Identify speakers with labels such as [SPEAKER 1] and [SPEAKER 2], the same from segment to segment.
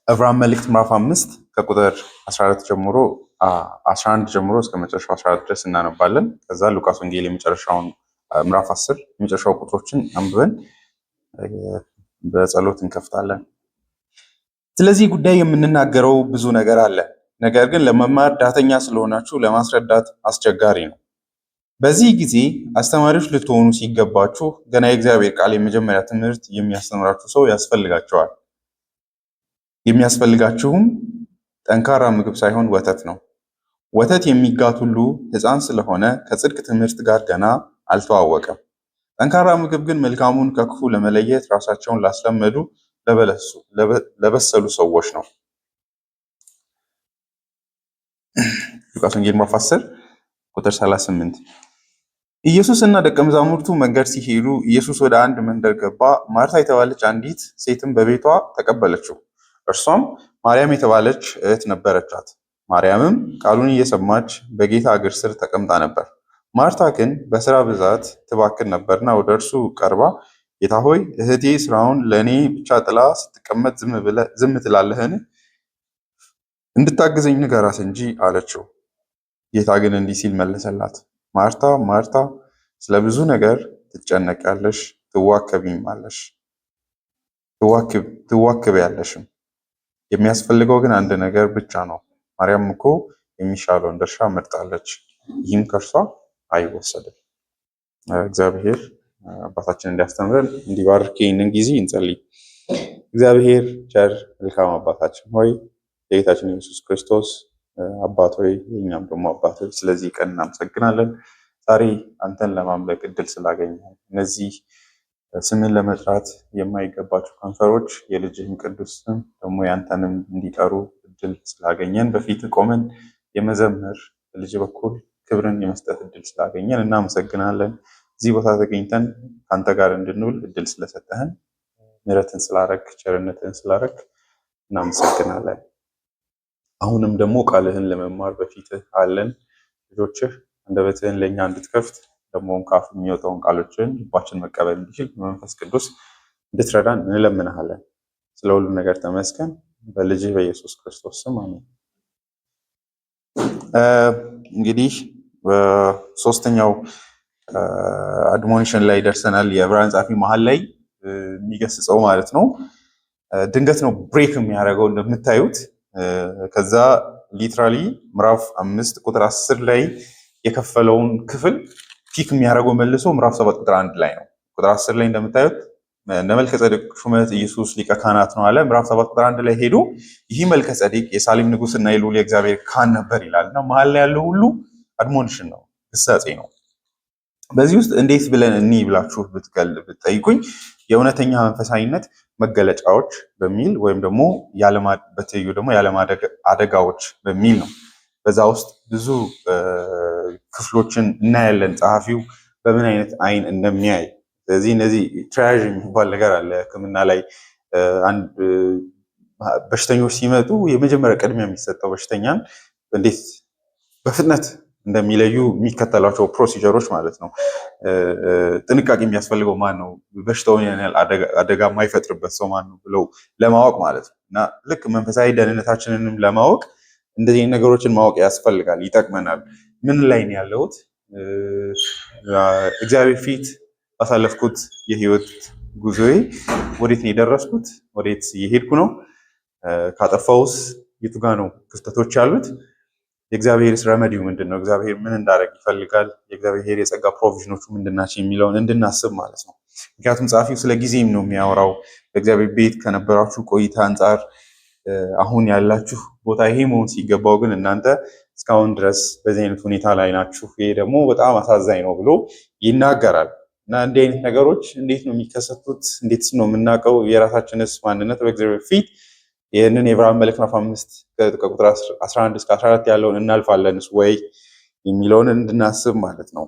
[SPEAKER 1] ዕብራውያን መልእክት ምዕራፍ 5 ከቁጥር 14 ጀምሮ 11 ጀምሮ እስከ መጨረሻው 14 ድረስ እናነባለን። ከዛ ሉቃስ ወንጌል የመጨረሻውን ምዕራፍ 10 የመጨረሻው ቁጥሮችን አንብበን በጸሎት እንከፍታለን። ስለዚህ ጉዳይ የምንናገረው ብዙ ነገር አለ። ነገር ግን ለመማር ዳተኛ ስለሆናችሁ ለማስረዳት አስቸጋሪ ነው። በዚህ ጊዜ አስተማሪዎች ልትሆኑ ሲገባችሁ ገና የእግዚአብሔር ቃል የመጀመሪያ ትምህርት የሚያስተምራችሁ ሰው ያስፈልጋቸዋል። የሚያስፈልጋችሁም ጠንካራ ምግብ ሳይሆን ወተት ነው። ወተት የሚጋት ሁሉ ሕፃን ስለሆነ ከጽድቅ ትምህርት ጋር ገና አልተዋወቀም። ጠንካራ ምግብ ግን መልካሙን ከክፉ ለመለየት ራሳቸውን ላስለመዱ ለበሰሉ ሰዎች ነው። ሉቃስ ወንጌል ምዕራፍ 10 ቁጥር 38። ኢየሱስ እና ደቀ መዛሙርቱ መንገድ ሲሄዱ ኢየሱስ ወደ አንድ መንደር ገባ። ማርታ የተባለች አንዲት ሴትም በቤቷ ተቀበለችው። እርሷም ማርያም የተባለች እህት ነበረቻት። ማርያምም ቃሉን እየሰማች በጌታ እግር ስር ተቀምጣ ነበር። ማርታ ግን በስራ ብዛት ትባክን ነበርና ወደ እርሱ ቀርባ ጌታ ሆይ፣ እህቴ ስራውን ለእኔ ብቻ ጥላ ስትቀመጥ ዝም ትላለህን? እንድታግዘኝ ንገራት እንጂ አለችው። ጌታ ግን እንዲህ ሲል መለሰላት፣ ማርታ ማርታ፣ ስለ ብዙ ነገር ትጨነቂያለሽ፣ ትዋክቢያለሽም። የሚያስፈልገው ግን አንድ ነገር ብቻ ነው። ማርያም እኮ የሚሻለውን ድርሻ መርጣለች፣ ይህም ከእርሷ አይወሰድም። እግዚአብሔር አባታችን እንዲያስተምረን እንዲባርክ ይህንን ጊዜ እንጸልይ። እግዚአብሔር ቸር መልካም አባታችን ሆይ የጌታችን ኢየሱስ ክርስቶስ አባት ሆይ የእኛም ደግሞ አባት ሆይ ስለዚህ ቀን እናመሰግናለን። ዛሬ አንተን ለማምለክ እድል ስላገኘን እነዚህ ስምን ለመጥራት የማይገባቸው ከንፈሮች የልጅህን ቅዱስ ስም ደግሞ ያንተንም እንዲጠሩ እድል ስላገኘን በፊት ቆመን የመዘመር በልጅ በኩል ክብርን የመስጠት እድል ስላገኘን እናመሰግናለን። እዚህ ቦታ ተገኝተን ከአንተ ጋር እንድንውል እድል ስለሰጠህን ምሕረትን ስላረክ ቸርነትን ስላረክ እናመሰግናለን። አሁንም ደግሞ ቃልህን ለመማር በፊትህ አለን። ልጆችህ አንደበትህን ለእኛ እንድትከፍት ደግሞ ከአፍ የሚወጣውን ቃሎችን ልባችን መቀበል እንዲችል በመንፈስ ቅዱስ እንድትረዳን እንለምንሃለን። ስለ ሁሉ ነገር ተመስገን። በልጅህ በኢየሱስ ክርስቶስ ስም አሜን። እንግዲህ በሶስተኛው አድሞኒሽን ላይ ደርሰናል። የዕብራውያን ጸሐፊ መሀል ላይ የሚገስጸው ማለት ነው። ድንገት ነው ብሬክ የሚያደርገው እንደምታዩት። ከዛ ሊትራሊ ምዕራፍ 5 ቁጥር 10 ላይ የከፈለውን ክፍል ፒክ የሚያደርገው መልሶ ምዕራፍ 7 ቁጥር 1 ላይ ነው። ቁጥር 10 ላይ እንደምታዩት እንደ መልከ ጸዴቅ ሹመት ኢየሱስ ሊቀ ካህናት ነው አለ። ምዕራፍ 7 ቁጥር 1 ላይ ሄዶ ይህ መልከ ጸዴቅ የሳሌም ንጉሥና የልዑል የእግዚአብሔር ካህን ነበር ይላል እና መሀል ላይ ያለው ሁሉ አድሞኒሽን ነው፣ ግሳጼ ነው። በዚህ ውስጥ እንዴት ብለን እኒ ብላችሁ ብትጠይቁኝ የእውነተኛ መንፈሳዊነት መገለጫዎች በሚል ወይም ደግሞ በትይዩ ደግሞ የዓለም አደጋዎች በሚል ነው። በዛ ውስጥ ብዙ ክፍሎችን እናያለን፣ ጸሐፊው በምን አይነት አይን እንደሚያይ። ስለዚህ እነዚህ ትራያዥ የሚባል ነገር አለ ሕክምና ላይ። አንድ በሽተኞች ሲመጡ የመጀመሪያ ቅድሚያ የሚሰጠው በሽተኛን እንዴት በፍጥነት እንደሚለዩ የሚከተላቸው ፕሮሲጀሮች ማለት ነው። ጥንቃቄ የሚያስፈልገው ማን ነው፣ በሽታውን ያህል አደጋ የማይፈጥርበት ሰው ማን ነው ብለው ለማወቅ ማለት ነው። እና ልክ መንፈሳዊ ደህንነታችንንም ለማወቅ እንደዚህ ነገሮችን ማወቅ ያስፈልጋል፣ ይጠቅመናል። ምን ላይ ነው ያለሁት? እግዚአብሔር ፊት ባሳለፍኩት የህይወት ጉዞዬ ወዴት ነው የደረስኩት? ወዴት እየሄድኩ ነው? ካጠፋውስ የቱ ጋ ነው ክፍተቶች ያሉት? የእግዚአብሔርስ ረመዲው ምንድን ነው? እግዚአብሔር ምን እንዳደረግ ይፈልጋል? የእግዚአብሔር የጸጋ ፕሮቪዥኖቹ ምንድናቸው የሚለውን እንድናስብ ማለት ነው። ምክንያቱም ጸሐፊው ስለ ጊዜም ነው የሚያወራው። በእግዚአብሔር ቤት ከነበራችሁ ቆይታ አንጻር አሁን ያላችሁ ቦታ ይሄ መሆን ሲገባው ግን እናንተ እስካሁን ድረስ በዚህ አይነት ሁኔታ ላይ ናችሁ፣ ይሄ ደግሞ በጣም አሳዛኝ ነው ብሎ ይናገራል። እና እንዲህ አይነት ነገሮች እንዴት ነው የሚከሰቱት? እንዴትስ ነው የምናውቀው? የራሳችንስ ማንነት በእግዚአብሔር ፊት ይህንን የዕብራውያን መልእክት ምዕራፍ 5 ከቁጥር 11 እስከ 14 ያለውን እናልፋለንስ ወይ የሚለውን እንድናስብ ማለት ነው።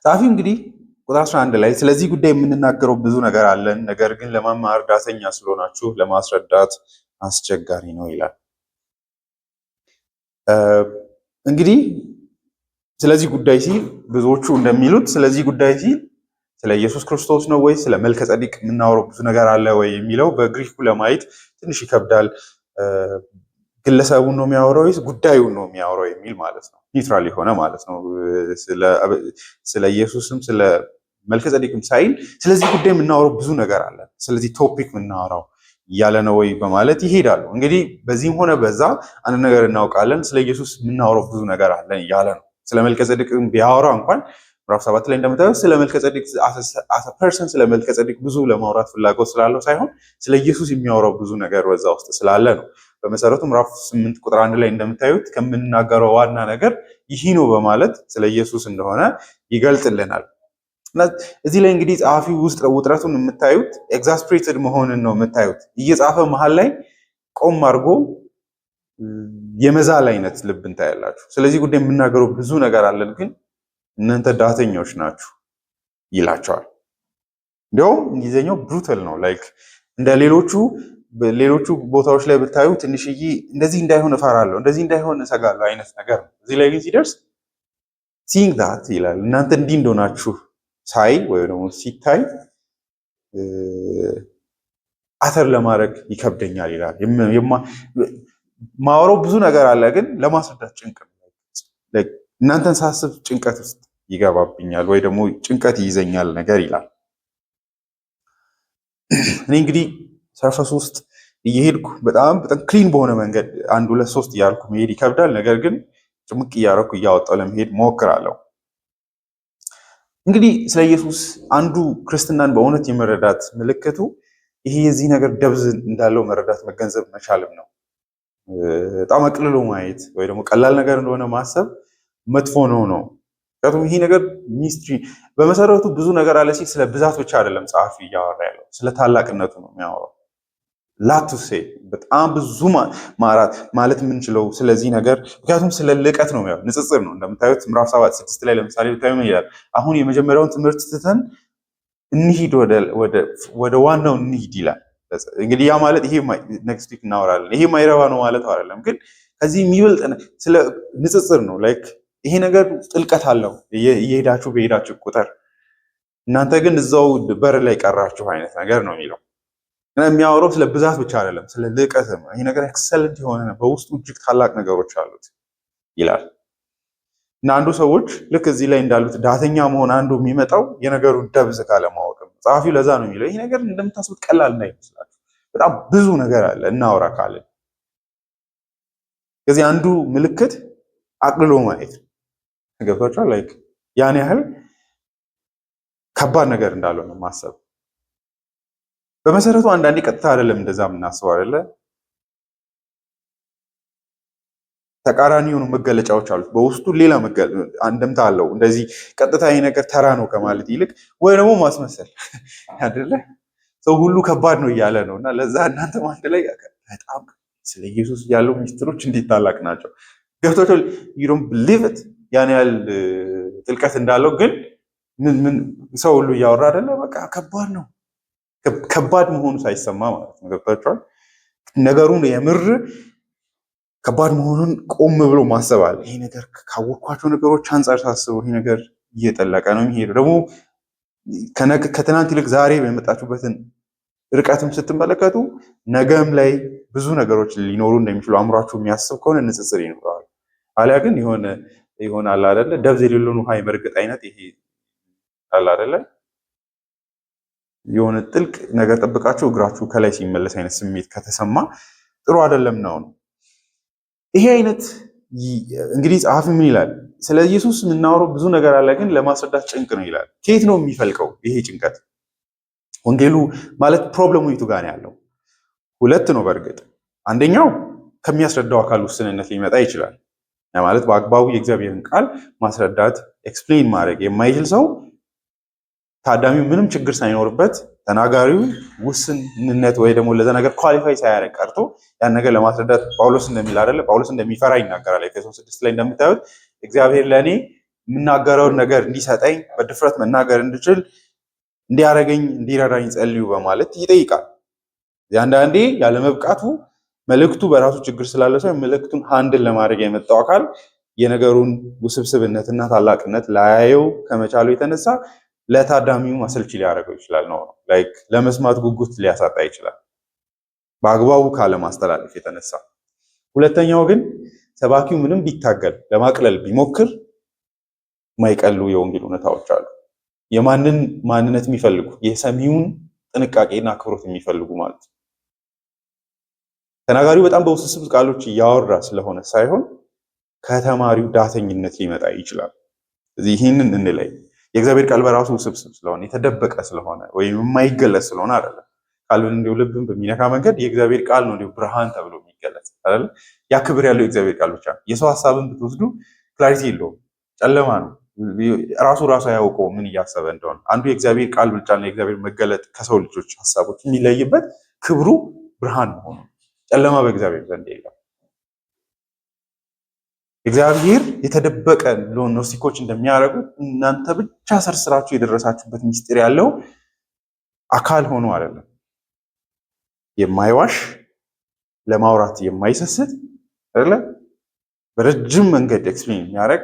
[SPEAKER 1] ጸሐፊው እንግዲህ ቁጥር 11 ላይ ስለዚህ ጉዳይ የምንናገረው ብዙ ነገር አለን፣ ነገር ግን ለመማር ዳተኛ ስለሆናችሁ ለማስረዳት አስቸጋሪ ነው ይላል። እንግዲህ ስለዚህ ጉዳይ ሲል ብዙዎቹ እንደሚሉት ስለዚህ ጉዳይ ሲል ስለ ኢየሱስ ክርስቶስ ነው ወይ ስለ መልከ ጸዲቅ የምናወራው ብዙ ነገር አለ ወይ የሚለው በግሪኩ ለማየት ትንሽ ይከብዳል። ግለሰቡን ነው የሚያወራው ወይስ ጉዳዩን ነው የሚያወራው የሚል ማለት ነው። ኒውትራል የሆነ ማለት ነው። ስለ ኢየሱስም ስለ መልከ ጸዲቅም ሳይል ስለዚህ ጉዳይ የምናወራው ብዙ ነገር አለ፣ ስለዚህ ቶፒክ የምናወራው እያለ ነው ወይ በማለት ይሄዳሉ። እንግዲህ በዚህም ሆነ በዛ አንድ ነገር እናውቃለን፣ ስለ ኢየሱስ የምናወራው ብዙ ነገር አለን እያለ ነው። ስለ መልከ ጸዲቅ ቢያወራ እንኳን ምዕራፍ 7 ላይ እንደምታዩት ስለ መልከ ጸዲቅ አሰ ፐርሰን ስለ መልከ ጸዲቅ ብዙ ለማውራት ፍላጎት ስላለው ሳይሆን ስለ ኢየሱስ የሚያወራው ብዙ ነገር በዛ ውስጥ ስላለ ነው። በመሰረቱ ምዕራፍ 8 ቁጥር 1 ላይ እንደምታዩት ከምንናገረው ዋና ነገር ይህ ነው በማለት ስለ ኢየሱስ እንደሆነ ይገልጽልናል። እና እዚህ ላይ እንግዲህ ጸሐፊው ውስጥ ውጥረቱን የምታዩት ኤግዛስፕሬትድ መሆንን ነው የምታዩት። እየጻፈ መሃል ላይ ቆም አድርጎ የመዛል አይነት ልብ እንታያላችሁ። ስለዚህ ጉዳይ የምናገረው ብዙ ነገር አለን፣ ግን እናንተ ዳተኞች ናችሁ ይላቸዋል። እንዲያውም እንግሊዝኛው ብሩታል ነው። ላይክ እንደ ሌሎቹ ቦታዎች ላይ ብታዩ ትንሽዬ እንደዚህ እንዳይሆን እፈራለሁ፣ እንደዚህ እንዳይሆን እሰጋለሁ አይነት ነገር ነው። እዚህ ላይ ግን ሲደርስ ሲንግ ዳት ይላል። እናንተ እንዲህ እንደሆናችሁ ሳይ ወይ ደግሞ ሲታይ አተር ለማድረግ ይከብደኛል ይላል። ማወራው ብዙ ነገር አለ፣ ግን ለማስረዳት ጭንቅ ነው። እናንተን ሳስብ ጭንቀት ውስጥ ይገባብኛል ወይ ደግሞ ጭንቀት ይይዘኛል ነገር ይላል። እኔ እንግዲህ ሰርፈስ ውስጥ እየሄድኩ በጣም ክሊን በሆነ መንገድ 1 2 3 እያልኩ መሄድ ይከብዳል። ነገር ግን ጭምቅ እያደረኩ እያወጣው ለመሄድ ሞክራለሁ። እንግዲህ ስለ ኢየሱስ አንዱ ክርስትናን በእውነት የመረዳት ምልክቱ ይሄ የዚህ ነገር ደብዝ እንዳለው መረዳት መገንዘብ መቻልም ነው። በጣም አቅልሎ ማየት ወይ ደግሞ ቀላል ነገር እንደሆነ ማሰብ መጥፎ ነው። ምክንያቱም ይሄ ነገር ሚስትሪ በመሰረቱ ብዙ ነገር አለ ሲል ስለ ብዛት ብቻ አይደለም ጸሐፊ እያወራ ያለው፣ ስለ ታላቅነቱ ነው የሚያወራው። ላቱሴ በጣም ብዙ ማራት ማለት የምንችለው ስለዚህ ነገር፣ ምክንያቱም ስለ ልቀት ነው የሚያወራው። ንጽጽር ነው እንደምታዩት ምዕራፍ 7:6 ላይ ለምሳሌ ብታዩ ምን ይላል? አሁን የመጀመሪያውን ትምህርት ትተን እንሂድ ወደ ዋናው እንሂድ ይላል። እንግዲህ ያ ማለት ይሄ ኔክስት ዊክ እናወራለን ይሄ ማይረባ ነው ማለት አይደለም፣ ግን ከዚህ የሚበልጥ ስለ ንጽጽር ነው። ላይክ ይሄ ነገር ጥልቀት አለው እየሄዳችሁ በሄዳችሁ ቁጥር፣ እናንተ ግን እዛው በር ላይ ቀራችሁ አይነት ነገር ነው የሚለው። እና የሚያወራው ስለ ብዛት ብቻ አይደለም፣ ስለ ልቀትም። ይሄ ነገር ኤክሰለንት የሆነ በውስጡ እጅግ ታላቅ ነገሮች አሉት ይላል። እና አንዱ ሰዎች ልክ እዚህ ላይ እንዳሉት ዳተኛ መሆን አንዱ የሚመጣው የነገሩን ደብዝ ካለማወቅ ነው። ጸሐፊው ለዛ ነው የሚለው ይሄ ነገር እንደምታስቡት ቀላል እንዳይመስላችሁ፣ በጣም ብዙ ነገር አለ እናወራ ካለን። ከዚህ አንዱ ምልክት አቅልሎ ማየት ገብቷችኋል? ላይክ ያን ያህል ከባድ ነገር እንዳልሆነ ማሰብ። በመሰረቱ አንዳንዴ ቀጥታ አይደለም እንደዛ የምናስበው አይደለ? ተቃራኒ የሆኑ መገለጫዎች አሉት። በውስጡ ሌላ አንድምታ አለው። እንደዚህ ቀጥታ ይሄ ነገር ተራ ነው ከማለት ይልቅ ወይ ደግሞ ማስመሰል አይደለ? ሰው ሁሉ ከባድ ነው እያለ ነው። እና ለዛ እናንተ አንድ ላይ በጣም ስለ ኢየሱስ ያለው ሚስጥሮች እንዴት ታላቅ ናቸው ገብቷችኋል? you don't believe it ያን ያህል ጥልቀት እንዳለው ግን ምን ሰው ሁሉ እያወራ አይደለ? በቃ ከባድ ነው። ከባድ መሆኑ ሳይሰማ ማለት ነው። ገብቷችኋል? ነገሩን የምር ከባድ መሆኑን ቆም ብሎ ማሰብ አለ። ይሄ ነገር ካወቅኳቸው ነገሮች አንጻር ሳስበው ይሄ ነገር እየጠለቀ ነው የሚሄደው። ደግሞ ከትናንት ይልቅ ዛሬ በመጣችሁበትን ርቀትም ስትመለከቱ ነገም ላይ ብዙ ነገሮች ሊኖሩ እንደሚችሉ አእምሯችሁ የሚያስብ ከሆነ ንጽጽር ይኖረዋል። አሊያ ግን የሆነ አለ አይደለ ደብዝ የሌለውን ውሃ የመርገጥ አይነት ይሄ አለ አይደለ የሆነ ጥልቅ ነገር ጠብቃችሁ እግራችሁ ከላይ ሲመለስ አይነት ስሜት ከተሰማ ጥሩ አይደለም ነው። ይሄ አይነት እንግዲህ ጸሐፊ ምን ይላል? ስለ ኢየሱስ የምናወራው ብዙ ነገር አለ፣ ግን ለማስረዳት ጭንቅ ነው ይላል። ከየት ነው የሚፈልቀው ይሄ ጭንቀት? ወንጌሉ ማለት ፕሮብለሙ የቱ ጋር ነው ያለው? ሁለት ነው በእርግጥ። አንደኛው ከሚያስረዳው አካል ውስንነት ሊመጣ ይችላል። ማለት በአግባቡ የእግዚአብሔርን ቃል ማስረዳት ኤክስፕሌን ማድረግ የማይችል ሰው ታዳሚው ምንም ችግር ሳይኖርበት ተናጋሪው ውስንነት ወይ ደግሞ ለዛ ነገር ኳሊፋይ ሳያደርግ ቀርቶ ያን ነገር ለማስረዳት ጳውሎስ እንደሚል አይደለ ጳውሎስ እንደሚፈራ ይናገራል። ኤፌሶን 6 ላይ እንደምታዩት እግዚአብሔር ለኔ የምናገረውን ነገር እንዲሰጠኝ በድፍረት መናገር እንድችል እንዲያረገኝ እንዲረዳኝ ጸልዩ በማለት ይጠይቃል። አንዳንዴ ያለ መብቃቱ መልእክቱ በራሱ ችግር ስላለ ሰው መልእክቱን ሃንድል ለማድረግ የመጣው አካል የነገሩን ውስብስብነትና ታላቅነት ላያየው ከመቻሉ የተነሳ ለታዳሚው አሰልቺ ሊያደርገው ይችላል ነው ላይክ ለመስማት ጉጉት ሊያሳጣ ይችላል በአግባቡ ካለማስተላለፍ የተነሳ። ሁለተኛው ግን ሰባኪው ምንም ቢታገል ለማቅለል ቢሞክር ማይቀሉ የወንጌል እውነታዎች አሉ። የማንን ማንነት የሚፈልጉ የሰሚውን ጥንቃቄና አክብሮት የሚፈልጉ ማለት ነው። ተናጋሪው በጣም በውስብስብ ቃሎች እያወራ ስለሆነ ሳይሆን ከተማሪው ዳተኝነት ሊመጣ ይችላል። ስለዚህ ይህንን እንለይ። የእግዚአብሔር ቃል በራሱ ውስብስብ ስለሆነ የተደበቀ ስለሆነ ወይም የማይገለጽ ስለሆነ አይደለም። ቃሉን እንዲሁ ልብን በሚነካ መንገድ የእግዚአብሔር ቃል ነው እንዲሁ ብርሃን ተብሎ የሚገለጽ አይደል? ያ ክብር ያለው የእግዚአብሔር ቃል ብቻ ነው። የሰው ሐሳብን ብትወስዱ ክላሪቲ የለውም፣ ጨለማ ነው። ራሱ ያውቀው ምን እያሰበ እንደሆነ። አንዱ የእግዚአብሔር ቃል ብልጫና የእግዚአብሔር መገለጥ ከሰው ልጆች ሐሳቦች የሚለይበት ክብሩ ብርሃን መሆኑ፣ ጨለማ በእግዚአብሔር ዘንድ የለም። እግዚአብሔር የተደበቀ ኖስቲኮች እንደሚያደርጉት እናንተ ብቻ ሰርስራችሁ የደረሳችሁበት ምስጢር ያለው አካል ሆኖ አይደለም። የማይዋሽ ለማውራት የማይሰስት አይደለ? በረጅም መንገድ ኤክስፕሌን የሚያደርግ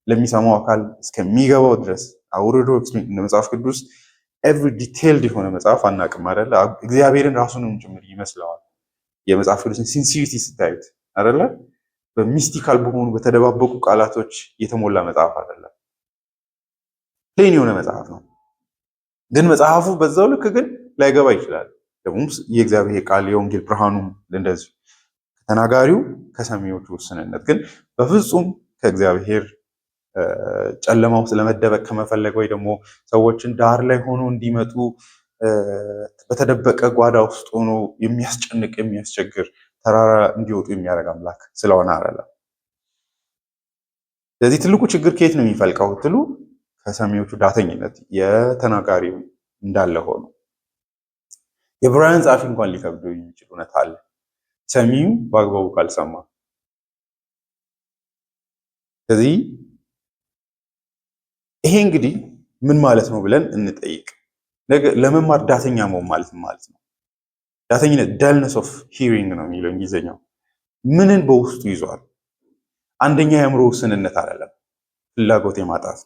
[SPEAKER 1] ለሚሰማው አካል እስከሚገባው ድረስ አውርዶ ኤክስፕሌን እንደ መጽሐፍ ቅዱስ ኤቭሪ ዲቴይልድ የሆነ መጽሐፍ አናውቅም አይደለ? እግዚአብሔርን ራሱንም ጭምር ይመስለዋል። የመጽሐፍ ቅዱስን ሲንሲሪቲ ስታዩት አይደለ? በሚስቲካል በሆኑ በተደባበቁ ቃላቶች የተሞላ መጽሐፍ አይደለም። ፕሌን የሆነ መጽሐፍ ነው። ግን መጽሐፉ በዛው ልክ ግን ላይገባ ይችላል። ደግሞ የእግዚአብሔር ቃል የወንጌል ብርሃኑ እንደዚህ ከተናጋሪው ከሰሚዎቹ ውስንነት ግን በፍጹም ከእግዚአብሔር ጨለማ ውስጥ ለመደበቅ ከመፈለግ ወይ ደግሞ ሰዎችን ዳር ላይ ሆኖ እንዲመጡ በተደበቀ ጓዳ ውስጥ ሆኖ የሚያስጨንቅ የሚያስቸግር ተራራ እንዲወጡ የሚያደርግ አምላክ ስለሆነ አይደለም። ስለዚህ ትልቁ ችግር ከየት ነው የሚፈልቀው ትሉ ከሰሚዎቹ ዳተኝነት የተናጋሪው እንዳለ ሆኖ የዕብራውያን ጸሐፊ እንኳን ሊከብደው የሚችል እውነት አለ። ሰሚው በአግባቡ ካልሰማ። ስለዚህ ይሄ እንግዲህ ምን ማለት ነው ብለን እንጠይቅ። ለመማር ዳተኛ መሆን ማለት ነው? ዳተኝነት ዳልነስ ኦፍ ሂሪንግ ነው የሚለው እንግሊዝኛው። ምንን በውስጡ ይዟል? አንደኛ የአእምሮ ውስንነት አይደለም፣ ፍላጎት የማጣት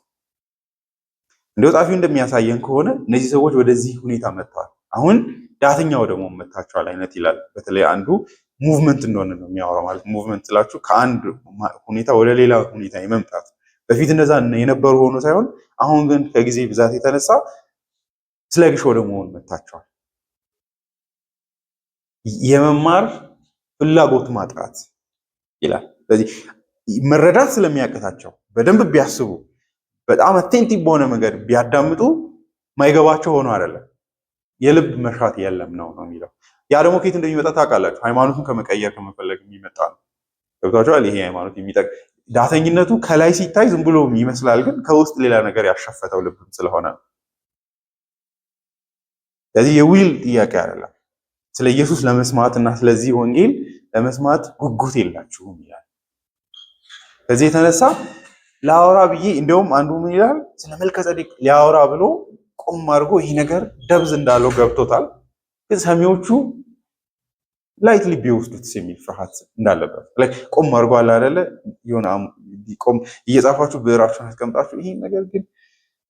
[SPEAKER 1] እንደው ጸሐፊው እንደሚያሳየን ከሆነ እነዚህ ሰዎች ወደዚህ ሁኔታ መጥተዋል። አሁን ዳተኛው ደግሞ መጥታቸዋል አይነት ይላል። በተለይ አንዱ ሙቭመንት እንደሆነ ነው የሚያወራው። ማለት ሙቭመንት ስላችሁ ከአንድ ሁኔታ ወደ ሌላ ሁኔታ የመምጣት በፊት እንደዛ የነበሩ ሆኖ ሳይሆን አሁን ግን ከጊዜ ብዛት የተነሳ ስለግሽ ወደ መሆን መጥታቸዋል። የመማር ፍላጎት ማጣት ይላል። ስለዚህ መረዳት ስለሚያቅታቸው በደንብ ቢያስቡ በጣም አቴንቲቭ በሆነ መንገድ ቢያዳምጡ ማይገባቸው ሆኖ አይደለም፣ የልብ መሻት የለም ነው የሚለው። ያ ደግሞ ከየት እንደሚመጣ ታውቃላችሁ? ሃይማኖቱን ከመቀየር ከመፈለግ የሚመጣ ነው። ገብቷችኋል? ይሄ ሃይማኖት ዳተኝነቱ ከላይ ሲታይ ዝም ብሎ ይመስላል፣ ግን ከውስጥ ሌላ ነገር ያሸፈተው ልብም ስለሆነ ነው። ስለዚህ የዊል ጥያቄ አይደለም። ስለ ኢየሱስ ለመስማት እና ስለዚህ ወንጌል ለመስማት ጉጉት የላችሁም ይላል። ከዚህ የተነሳ ላወራ ብዬ እንደውም አንዱ ምን ይላል? ስለ መልከጼዴቅ ሊያወራ ብሎ ቆም አድርጎ ይሄ ነገር ደብዝ እንዳለው ገብቶታል፣ ግን ሰሚዎቹ ላይትሊ ቢወስዱት የሚል ፍርሃት እንዳለበት ቆም አድርጎ አለ አይደለ? የሆነ ቆም እየጻፋችሁ ብዕራችሁን አስቀምጣችሁ ይሄ ነገር ግን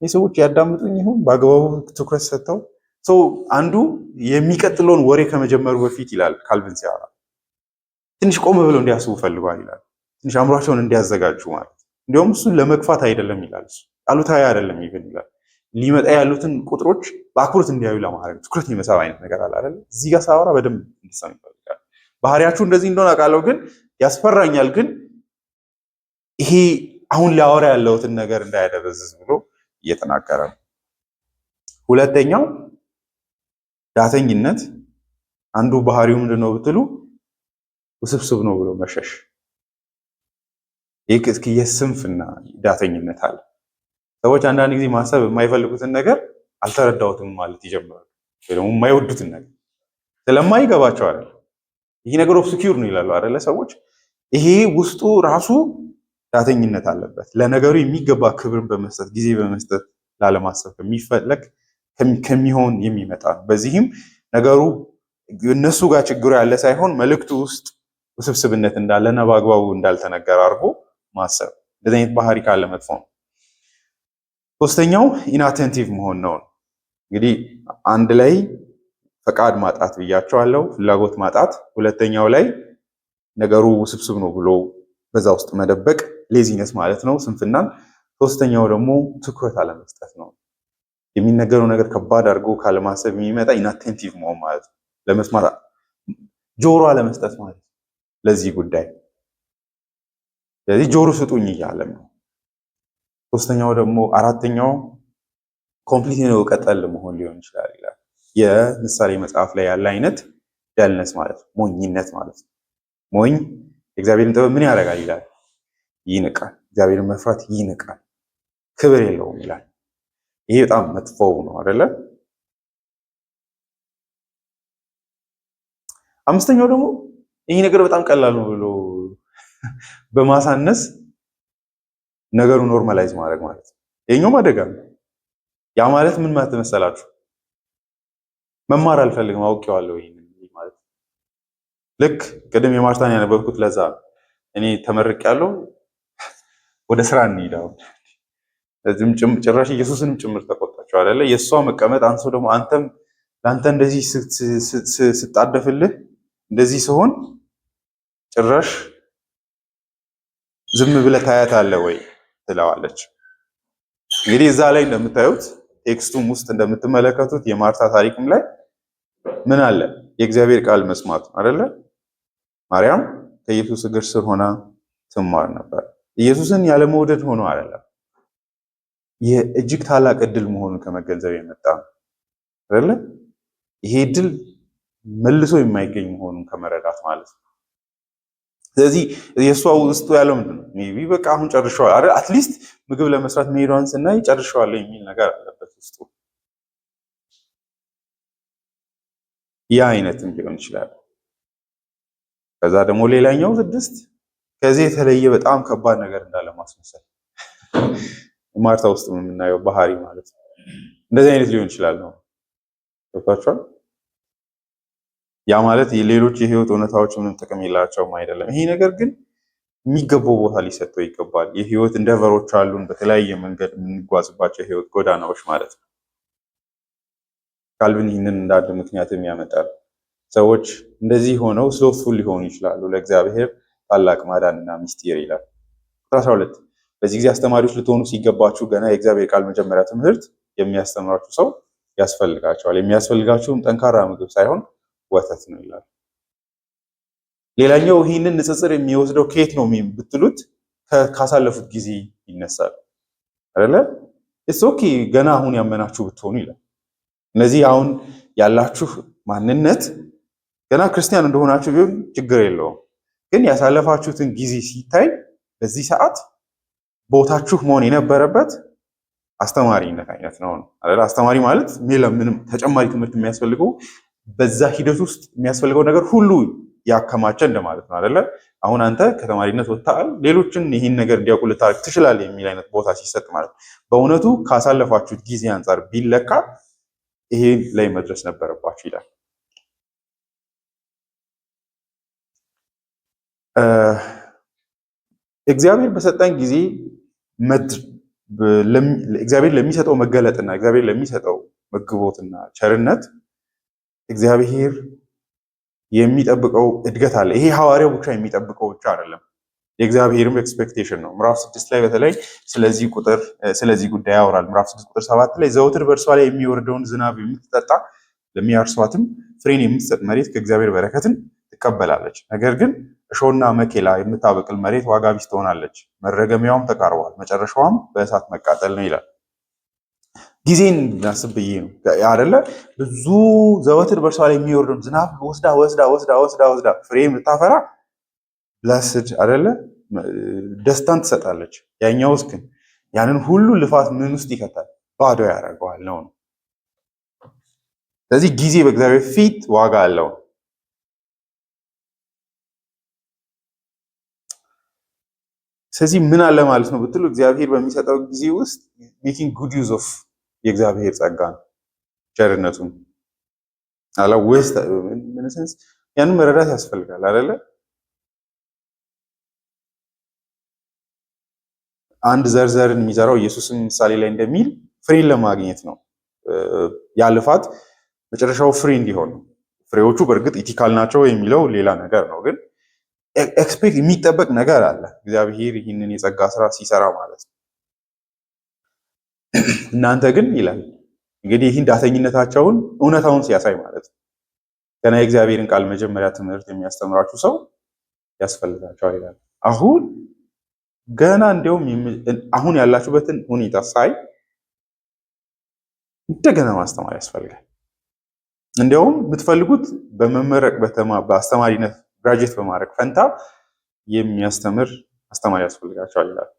[SPEAKER 1] የሰዎች ያዳምጡኝ ይሁን በአግባቡ ትኩረት ሰጥተው ሰው አንዱ የሚቀጥለውን ወሬ ከመጀመሩ በፊት ይላል ካልቪን ሲያወራ ትንሽ ቆም ብለው እንዲያስቡ ፈልጓል ይላል። ትንሽ አእምሯቸውን እንዲያዘጋጁ ማለት እንዲሁም እሱን ለመግፋት አይደለም ይላል። እሱ አሉታዊ አይደለም ይብን ይላል። ሊመጣ ያሉትን ቁጥሮች በአክብሮት እንዲያዩ ለማድረግ ትኩረት የመሳብ አይነት ነገር አለ አይደል? እዚህ ጋር ሳወራ በደንብ እንዲሰሙ ይፈልጋል። ባህሪያችሁ እንደዚህ እንደሆነ አውቃለሁ፣ ግን ያስፈራኛል፣ ግን ይሄ አሁን ሊያወራ ያለውትን ነገር እንዳያደበዝዝ ብሎ እየተናገረ ነው። ሁለተኛው ዳተኝነት አንዱ ባህሪው ምንድነው ብትሉ ውስብስብ ነው ብሎ መሸሽ። ይህ እስኪ የስንፍና ዳተኝነት አለ። ሰዎች አንዳንድ ጊዜ ማሰብ የማይፈልጉትን ነገር አልተረዳሁትም ማለት ይጀምራሉ። ወይ ደግሞ የማይወዱትን ነገር ስለማይገባቸው አይደል? ይሄ ነገር ኦብስኪውር ነው ይላሉ አይደለ? ሰዎች ይሄ ውስጡ ራሱ ዳተኝነት አለበት። ለነገሩ የሚገባ ክብርን በመስጠት ጊዜ በመስጠት ላለማሰብ ከሚፈለግ ከሚሆን የሚመጣ ነው። በዚህም ነገሩ እነሱ ጋር ችግሩ ያለ ሳይሆን መልእክቱ ውስጥ ውስብስብነት እንዳለና በአግባቡ እንዳልተነገረ አድርጎ ማሰብ። እንደዚህ አይነት ባህሪ ካለ መጥፎ ነው። ሶስተኛው ኢንአቴንቲቭ መሆን ነው። እንግዲህ አንድ ላይ ፈቃድ ማጣት ብያቸዋለሁ፣ ፍላጎት ማጣት። ሁለተኛው ላይ ነገሩ ውስብስብ ነው ብሎ በዛ ውስጥ መደበቅ ሌዚነስ ማለት ነው፣ ስንፍናን። ሶስተኛው ደግሞ ትኩረት አለመስጠት ነው። የሚነገረው ነገር ከባድ አድርጎ ካለማሰብ የሚመጣ ኢንአቴንቲቭ መሆን ማለት ነው። ለመስማት ጆሮ አለመስጠት ማለት ነው ለዚህ ጉዳይ። ስለዚህ ጆሮ ስጡኝ እያለም ነው። ሶስተኛው ደግሞ አራተኛው ኮምፕሊት ነው ቀጠል መሆን ሊሆን ይችላል ይላል። የምሳሌ መጽሐፍ ላይ ያለ አይነት ዳልነስ ማለት ነው፣ ሞኝነት ማለት ነው። ሞኝ እግዚአብሔርን ጥበብ ምን ያደርጋል ይላል? ይንቃል። እግዚአብሔርን መፍራት ይንቃል፣ ክብር የለውም ይላል። ይሄ በጣም መጥፎው ነው አይደለ? አምስተኛው ደግሞ ይሄ ነገር በጣም ቀላል ነው ብሎ በማሳነስ ነገሩ ኖርማላይዝ ማድረግ ማለት ነው። ይሄኛውም አደጋ ነው። ያ ማለት ምን ማለት መሰላችሁ? መማር አልፈልግም አውቄዋለሁ ይሄን ማለት ልክ ቅድም የማርታን ያነበብኩት ለዛ እኔ ተመርቄያለሁ ወደ ስራ እንሂዳው እዚህም ጭራሽ ኢየሱስንም ጭምር ተቆጣቸው አይደለ? የእሷ መቀመጥ አንሶ ደግሞ አንተም ለአንተ እንደዚህ ስጣደፍልህ እንደዚህ ሲሆን ጭራሽ ዝም ብለህ ታያታለህ ወይ ትለዋለች። እንግዲህ እዛ ላይ እንደምታዩት ቴክስቱም ውስጥ እንደምትመለከቱት የማርታ ታሪክም ላይ ምን አለ? የእግዚአብሔር ቃል መስማት አይደለ? ማርያም ከኢየሱስ እግር ስር ሆና ትማር ነበር። ኢየሱስን ያለመውደድ ሆኖ አይደለም፣ የእጅግ ታላቅ እድል መሆኑን ከመገንዘብ የመጣ አይደለ? ይሄ እድል መልሶ የማይገኝ መሆኑን ከመረዳት ማለት ነው። ስለዚህ የእሷ ውስጡ ያለው ምንድን ነው? ሜቢ በቃ አሁን ጨርሻለሁ አይደል? አትሊስት ምግብ ለመስራት መሄዷን ስናይ ጨርሻለሁ የሚል ነገር አለበት ውስጡ። ያ አይነትም ሊሆን ይችላል። ከዛ ደግሞ ሌላኛው 6 ከዚህ የተለየ በጣም ከባድ ነገር እንዳለ ማስመሰል ማርታ ውስጥ የምናየው ባህሪ ማለት ነው። እንደዚህ አይነት ሊሆን ይችላል ነው ገብቷችኋል? ያ ማለት የሌሎች የህይወት እውነታዎች ምንም ጥቅም የላቸውም አይደለም። ይሄ ነገር ግን የሚገባው ቦታ ሊሰጠው ይገባል። የህይወት እንደቨሮች አሉን፣ በተለያየ መንገድ የምንጓዝባቸው የህይወት ጎዳናዎች ማለት ነው። ካልቪን ይህንን እንዳንድ ምክንያትም ያመጣል። ሰዎች እንደዚህ ሆነው ስሎፉል ሊሆኑ ይችላሉ ለእግዚአብሔር ታላቅ ማዳንና ሚስጥር ይላል። 12 በዚህ ጊዜ አስተማሪዎች ልትሆኑ ሲገባችሁ ገና የእግዚአብሔር ቃል መጀመሪያ ትምህርት የሚያስተምራችሁ ሰው ያስፈልጋቸዋል። የሚያስፈልጋችሁም ጠንካራ ምግብ ሳይሆን ወተት ነው ይላል። ሌላኛው ይህንን ንጽጽር የሚወስደው ከየት ነው ብትሉት ካሳለፉት ጊዜ ይነሳል አይደለ? ኦኬ ገና አሁን ያመናችሁ ብትሆኑ ይላል። እነዚህ አሁን ያላችሁ ማንነት ገና ክርስቲያን እንደሆናችሁ ቢሆን ችግር የለውም። ግን ያሳለፋችሁትን ጊዜ ሲታይ በዚህ ሰዓት ቦታችሁ መሆን የነበረበት አስተማሪነት አይነት ነው አይደል? አስተማሪ ማለት ምንም ተጨማሪ ትምህርት የሚያስፈልገው በዛ ሂደት ውስጥ የሚያስፈልገው ነገር ሁሉ ያከማቸ እንደማለት ነው አይደለ? አሁን አንተ ከተማሪነት ወጥተሃል፣ ሌሎችን ይህን ነገር እንዲያውቁ ልታደርግ ትችላለህ የሚል አይነት ቦታ ሲሰጥ ማለት ነው። በእውነቱ ካሳለፋችሁት ጊዜ አንጻር ቢለካ ይሄ ላይ መድረስ ነበረባችሁ ይላል። እግዚአብሔር በሰጠን ጊዜ እግዚአብሔር ለሚሰጠው መገለጥና እግዚአብሔር ለሚሰጠው መግቦትና ቸርነት እግዚአብሔር የሚጠብቀው እድገት አለ። ይሄ ሐዋርያው ብቻ የሚጠብቀው ብቻ አይደለም፣ የእግዚአብሔርም ኤክስፔክቴሽን ነው። ምዕራፍ 6 ላይ በተለይ ስለዚህ ጉዳይ ያወራል። ምዕራፍ 6 ቁጥር 7 ላይ ዘወትር በእርሷ ላይ የሚወርደውን ዝናብ የምትጠጣ ለሚያርሷትም ፍሬን የምትሰጥ መሬት ከእግዚአብሔር በረከትን ትቀበላለች። ነገር ግን እሾህና መኬላ የምታበቅል መሬት ዋጋ ቢስ ትሆናለች፣ መረገሚያውም ተቃርቧል፣ መጨረሻዋም በእሳት መቃጠል ነው ይላል። ጊዜን እናስብ ብዬ ነው አይደለ? ብዙ ዘወትር በእርሷ ላይ የሚወርደውን ዝናብ ወስዳ ፍሬ የምታፈራ ብለስድ አይደለ? ደስታን ትሰጣለች። ያኛውስ ግን ያንን ሁሉ ልፋት ምን ውስጥ ይከታል? ባዶ ያደርገዋል ነው። ስለዚህ ጊዜ በእግዚአብሔር ፊት ዋጋ አለው። ስለዚህ ምን አለ ማለት ነው ብትሉ እግዚአብሔር በሚሰጠው ጊዜ ውስጥ ሜኪንግ ጉድ ዩዝ ኦፍ የእግዚአብሔር ጸጋ ነው፣ ቸርነቱን አላ ዌስት ምንሰንስ ያንን መረዳት ያስፈልጋል አይደለ? አንድ ዘርን የሚዘራው ኢየሱስን ምሳሌ ላይ እንደሚል ፍሬን ለማግኘት ነው። ያ ልፋት መጨረሻው ፍሬ እንዲሆን ነው። ፍሬዎቹ በእርግጥ ኢቲካል ናቸው የሚለው ሌላ ነገር ነው። ግን ኤክስፔክት የሚጠበቅ ነገር አለ እግዚአብሔር ይህንን የጸጋ ስራ ሲሰራ ማለት ነው። እናንተ ግን ይላል እንግዲህ ይህን ዳተኝነታቸውን እውነታውን ሲያሳይ ማለት ነው። ገና የእግዚአብሔርን ቃል መጀመሪያ ትምህርት የሚያስተምራችሁ ሰው ያስፈልጋቸዋል ይላል። አሁን ገና እንዲያውም አሁን ያላችሁበትን ሁኔታ ሳይ እንደገና ማስተማር ያስፈልጋል። እንዲያውም የምትፈልጉት በመመረቅ በአስተማሪነት ግራጁዌት በማድረግ ፈንታ የሚያስተምር አስተማሪ ያስፈልጋቸዋል ይላል።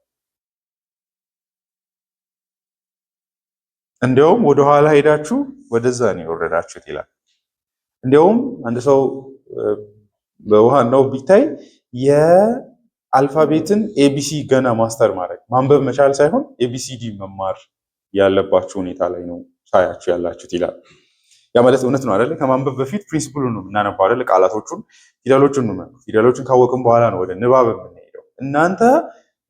[SPEAKER 1] እንዲያውም ወደኋላ ሄዳችሁ ወደዛ ነው የወረዳችሁት ይላል። እንዲያውም አንድ ሰው በውሃናው ቢታይ የአልፋቤትን ኤቢሲ ገና ማስተር ማድረግ ማንበብ መቻል ሳይሆን ኤቢሲዲ መማር ያለባችሁ ሁኔታ ላይ ነው ሳያችሁ ያላችሁት ይላል። ያ ማለት እውነት ነው አይደል? ከማንበብ በፊት ፕሪንሲፕሉን ነው የምናነባው አይደል? ቃላቶቹን፣ ፊደሎቹን ነው። ፊደሎቹን ካወቅን በኋላ ነው ወደ ንባብ የምንሄደው። እናንተ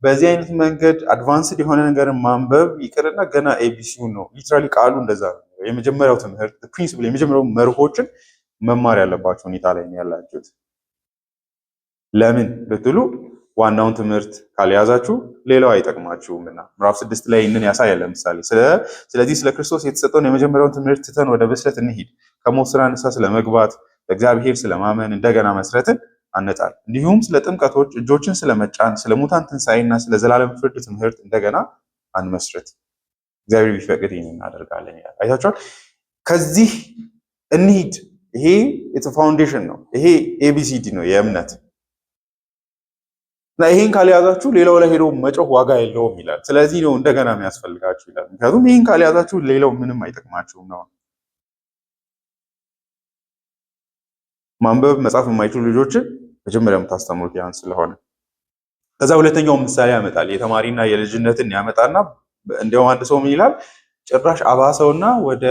[SPEAKER 1] በዚህ አይነት መንገድ አድቫንስድ የሆነ ነገርን ማንበብ ይቅርና ገና ኤቢሲውን ነው ሊትራሊ ቃሉ እንደዛ ነው። የመጀመሪያው ትምህርት ፕሪንሲፕል የመጀመሪያው መርሆችን መማር ያለባችሁ ሁኔታ ላይ ነው ያላችሁት። ለምን ብትሉ ዋናውን ትምህርት ካልያዛችሁ ሌላው አይጠቅማችሁምና ምዕራፍ 6 ላይ ይህንን ያሳያል። ለምሳሌ ስለዚህ ስለ ክርስቶስ የተሰጠውን የመጀመሪያውን ትምህርት ትተን ወደ ብስለት እንሂድ፣ ከሞት ስራ ንስሐ ስለመግባት፣ በእግዚአብሔር ስለማመን፣ እንደገና መስረትን አነጻል፣ እንዲሁም ስለ ጥምቀቶች፣ እጆችን ስለመጫን፣ ስለ ሙታን ትንሣኤና ስለ ዘላለም ፍርድ ትምህርት እንደገና አንመስረት፣ እግዚአብሔር ቢፈቅድ ይህን እናደርጋለን ይላል። አይታችኋል? ከዚህ እንሂድ። ይሄ ፋውንዴሽን ነው። ይሄ ኤቢሲዲ ነው የእምነት እና ይሄን ካልያዛችሁ ሌላው ላይ ሄዶ መጮህ ዋጋ የለውም ይላል። ስለዚህ ነው እንደገና የሚያስፈልጋችሁ ይላል። ምክንያቱም ይሄን ካልያዛችሁ ሌላው ምንም አይጠቅማችሁም ነው። ማንበብ መጻፍ የማይችሉ ልጆችን መጀመሪያ የምታስተምሩት ያን ስለሆነ ከዛ ሁለተኛው ምሳሌ ያመጣል። የተማሪና የልጅነትን ያመጣና እንዲያውም አንድ ሰው ምን ይላል? ጭራሽ አባሰውና ወደ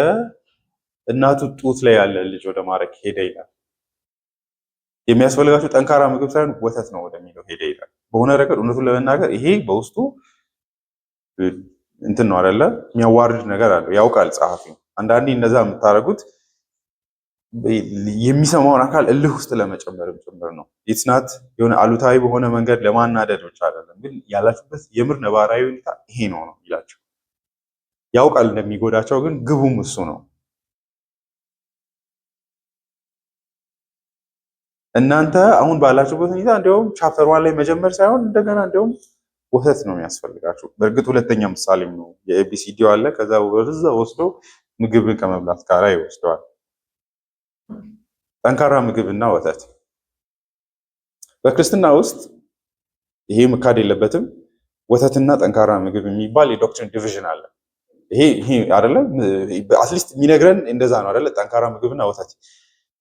[SPEAKER 1] እናቱ ጡት ላይ ያለ ልጅ ወደ ማረክ ሄደ ይላል። የሚያስፈልጋችሁ ጠንካራ ምግብ ሳይሆን ወተት ነው ወደሚለው ሄደ ይላል። በሆነ ረገድ እውነቱን ለመናገር ይሄ በውስጡ እንትን ነው አይደለ? የሚያዋርድ ነገር አለው። ያውቃል ጸሐፊው። አንዳንዴ እንደዛ የምታደርጉት የሚሰማውን አካል እልህ ውስጥ ለመጨመርም ጭምር ነው። ኢትስናት የሆነ አሉታዊ በሆነ መንገድ ለማናደድ ብቻ አይደለም፣ ግን ያላችሁበት የምር ነባራዊ ሁኔታ ይሄ ነው ነው ይላቸው። ያውቃል እንደሚጎዳቸው፣ ግን ግቡም እሱ ነው። እናንተ አሁን ባላችሁበት ሁኔታ እንዲያውም ቻፕተር 1 ላይ መጀመር ሳይሆን እንደገና እንዲያውም ወተት ነው የሚያስፈልጋችሁ። በእርግጥ ሁለተኛ ምሳሌም ነው የኤቢሲዲው አለ። ከዛ ወደዛ ወስዶ ምግብን ከመብላት ጋር ይወስደዋል። ጠንካራ ምግብና ወተት በክርስትና ውስጥ ይሄ መካድ የለበትም። ወተትና ጠንካራ ምግብ የሚባል የዶክትሪን ዲቪዥን አለ። ይሄ አይደለ አትሊስት የሚነግረን እንደዛ ነው አይደለ? ጠንካራ ምግብና ወተት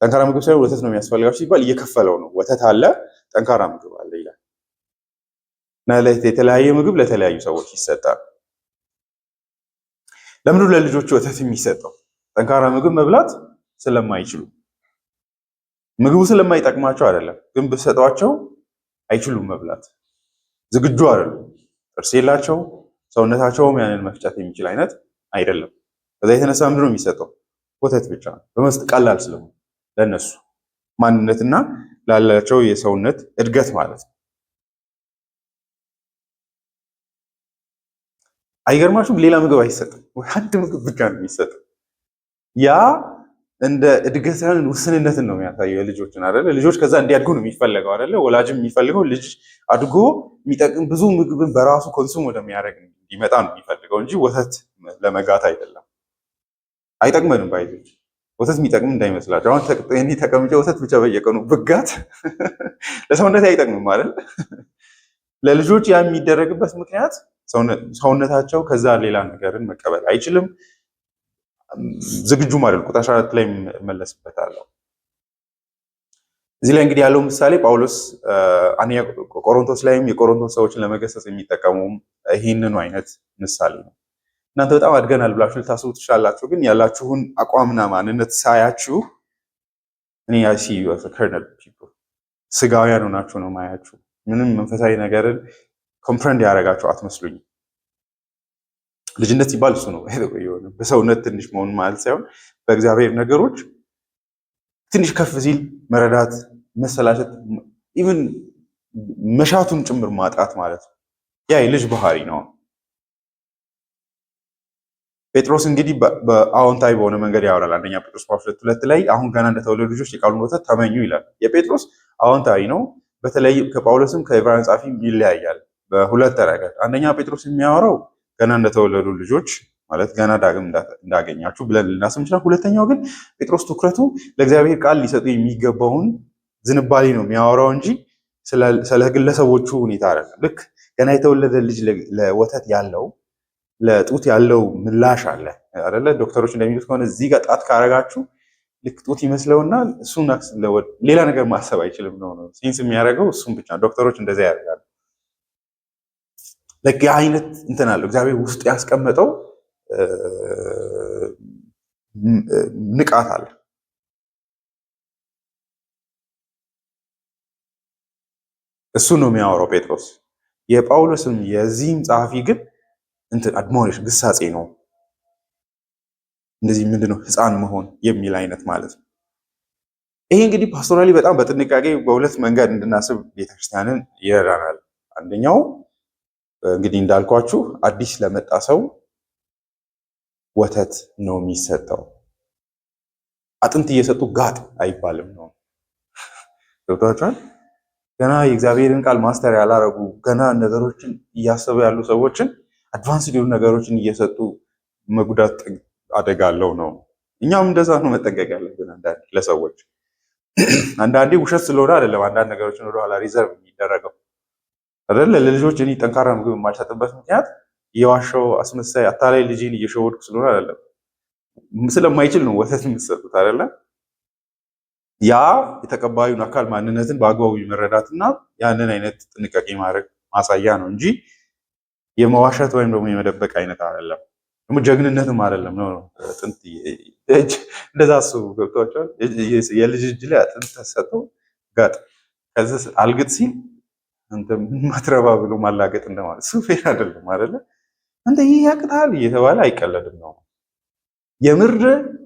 [SPEAKER 1] ጠንካራ ምግብ ሳይሆን ወተት ነው የሚያስፈልጋችሁ ሲባል እየከፈለው ነው። ወተት አለ፣ ጠንካራ ምግብ አለ ይላል። እና የተለያየ ምግብ ለተለያዩ ሰዎች ይሰጣል። ለምንድን ነው ለልጆች ወተት የሚሰጠው? ጠንካራ ምግብ መብላት ስለማይችሉ ምግቡ ስለማይጠቅማቸው አይደለም፣ ግን ብትሰጧቸው አይችሉም መብላት፣ ዝግጁ አይደሉም። ጥርስ የላቸው፣ ሰውነታቸውም ያንን መፍጨት የሚችል አይነት አይደለም። ከዛ የተነሳ ምንድን ነው የሚሰጠው? ወተት ብቻ ነው። በመስጠት ቀላል ስለሆነ ለነሱ ማንነትና ላላቸው የሰውነት እድገት ማለት ነው። አይገርማችሁም? ሌላ ምግብ አይሰጥም። አንድ ምግብ ብቻ ነው የሚሰጠው። ያ እንደ እድገትን ውስንነትን ነው የሚያሳየው የልጆችን አይደለ? ልጆች ከዛ እንዲያድጉ ነው የሚፈለገው አይደለ? ወላጅም የሚፈልገው ልጅ አድጎ የሚጠቅም ብዙ ምግብን በራሱ ኮንሱም ወደሚያደርግ እንዲመጣ ነው የሚፈልገው እንጂ ወተት ለመጋት አይደለም። አይጠቅመንም ባይዞች ወተት የሚጠቅም እንዳይመስላችሁ። አሁን ተቀምጬ ወተት ብቻ በየቀኑ ብጋት ለሰውነት አይጠቅምም ማለት። ለልጆች ያ የሚደረግበት ምክንያት ሰውነታቸው ከዛ ሌላ ነገርን መቀበል አይችልም፣ ዝግጁ ማለት። ቁጥር 14 ላይ እመለስበታለሁ። እዚህ ላይ እንግዲህ ያለው ምሳሌ ጳውሎስ አንደኛ ቆሮንቶስ ላይም የቆሮንቶስ ሰዎችን ለመገሰጽ የሚጠቀሙም ይህንኑ አይነት ምሳሌ ነው። እናንተ በጣም አድገናል ብላችሁ ልታስቡ ትችላላችሁ፣ ግን ያላችሁን አቋምና ማንነት ሳያችሁ እኔ ያሲ ከርነል ፒፕል ስጋውያን ሆናችሁ ነው ማያችሁ። ምንም መንፈሳዊ ነገርን ኮምፕረንድ ያደረጋችሁ አትመስሉኝ። ልጅነት ሲባል እሱ ነው። በሰውነት ትንሽ መሆን ማለት ሳይሆን በእግዚአብሔር ነገሮች ትንሽ ከፍ ሲል መረዳት፣ መሰላቸት፣ ኢቭን መሻቱን ጭምር ማጣት ማለት ነው። ያ የልጅ ባህሪ ነው። ጴጥሮስ እንግዲህ በአዎንታዊ በሆነ መንገድ ያወራል። አንደኛ ጴጥሮስ 2:2 ላይ አሁን ገና እንደተወለዱ ልጆች የቃሉን ወተት ተመኙ ይላል። የጴጥሮስ አዎንታዊ ነው። በተለይ ከጳውሎስም ከዕብራውያን ጻፊም ይለያያል በሁለት ረገድ። አንደኛ ጴጥሮስ የሚያወራው ገና እንደተወለዱ ልጆች ማለት ገና ዳግም እንዳገኛችሁ ብለን ልናስብ እንችላለን። ሁለተኛው ግን ጴጥሮስ ትኩረቱ ለእግዚአብሔር ቃል ሊሰጡ የሚገባውን ዝንባሌ ነው የሚያወራው እንጂ ስለ ግለሰቦቹ ሁኔታ አይደለም። ልክ ገና የተወለደ ልጅ ለወተት ያለው ለጡት ያለው ምላሽ አለ አይደለ? ዶክተሮች እንደሚሉት ከሆነ እዚህ ጋር ጣት ካረጋችሁ ልክ ጡት ይመስለውና እሱን ሌላ ነገር ማሰብ አይችልም ነው ሴንስ የሚያደርገው እሱን ብቻ። ዶክተሮች እንደዚያ ያደርጋሉ። ልክ የአይነት እንትን አለው እግዚአብሔር ውስጥ ያስቀመጠው ንቃት አለ። እሱ ነው የሚያወራው ጴጥሮስ። የጳውሎስም የዚህም ጸሐፊ ግን እንትን አድሞኒሽን ግሳጼ ነው። እንደዚህ ምንድነው ህፃን መሆን የሚል አይነት ማለት ነው። ይሄ እንግዲህ ፓስቶራሊ በጣም በጥንቃቄ በሁለት መንገድ እንድናስብ ቤተክርስቲያንን ይረዳናል። አንደኛው እንግዲህ እንዳልኳችሁ አዲስ ለመጣ ሰው ወተት ነው የሚሰጠው። አጥንት እየሰጡ ጋጥ አይባልም ነው። ገብቷችኋል? ገና የእግዚአብሔርን ቃል ማስተር ያላረጉ ገና ነገሮችን እያሰቡ ያሉ ሰዎችን አድቫንስ ሊሆኑ ነገሮችን እየሰጡ መጉዳት አደጋ አለው ነው። እኛም እንደዛ ነው መጠንቀቅ ያለብን። አንዳንዴ ለሰዎች አንዳንዴ ውሸት ስለሆነ አይደለም አንዳንድ ነገሮችን ወደኋላ ሪዘርቭ የሚደረገው አይደለ። ለልጆች እኔ ጠንካራ ምግብ የማልሰጥበት ምክንያት የዋሻው አስመሳይ አታላይ ልጅን እየሸወድኩ ስለሆነ አይደለም፣ ስለማይችል ነው ወተት የምትሰጡት አይደለ። ያ የተቀባዩን አካል ማንነትን በአግባቡ መረዳትና ያንን አይነት ጥንቃቄ ማድረግ ማሳያ ነው እንጂ የመዋሸት ወይም ደግሞ የመደበቅ አይነት አይደለም። ደግሞ ጀግንነትም አይደለም ነው። ጥንት እንደዛ አስቡ። ገብቷቸዋል። የልጅ እጅ ላይ አጥንት ተሰጠው ጋጥ ከዚህ አልግጥ ሲል አንተ ማትረባ ብሎ ማላገጥ እንደማለት እሱ ፌር አይደለም አይደለ? አንተ ይህ ያቅታል እየተባለ አይቀለድም ነው። የምር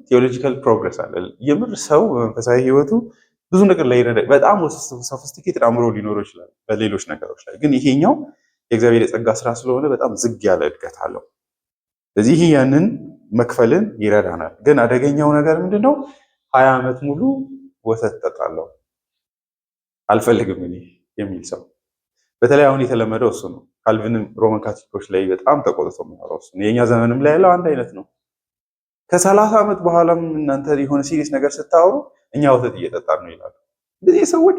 [SPEAKER 1] ቴዎሎጂካል ፕሮግረስ አለ። የምር ሰው በመንፈሳዊ ህይወቱ ብዙ ነገር ላይ ይረዳ። በጣም ሶፊስቲኬትድ አእምሮ ሊኖረው ይችላል በሌሎች ነገሮች ላይ፣ ግን ይሄኛው የእግዚአብሔር የጸጋ ስራ ስለሆነ በጣም ዝግ ያለ እድገት አለው። ስለዚህ ያንን መክፈልን ይረዳናል። ግን አደገኛው ነገር ምንድነው? 20 ዓመት ሙሉ ወተት ጠጣለሁ አልፈልግም እኔ የሚል ሰው በተለይ አሁን የተለመደው እሱ ነው። ካልቪንም ሮማን ካቶሊኮች ላይ በጣም ተቆጥቶ የሚያወራው እሱ ነው። የኛ ዘመንም ላይ ያለው አንድ አይነት ነው። ከ30 ዓመት በኋላም እናንተ የሆነ ሲሪየስ ነገር ስታወሩ እኛ ወተት እየጠጣን ነው ይላሉ። እንደዚህ ሰዎች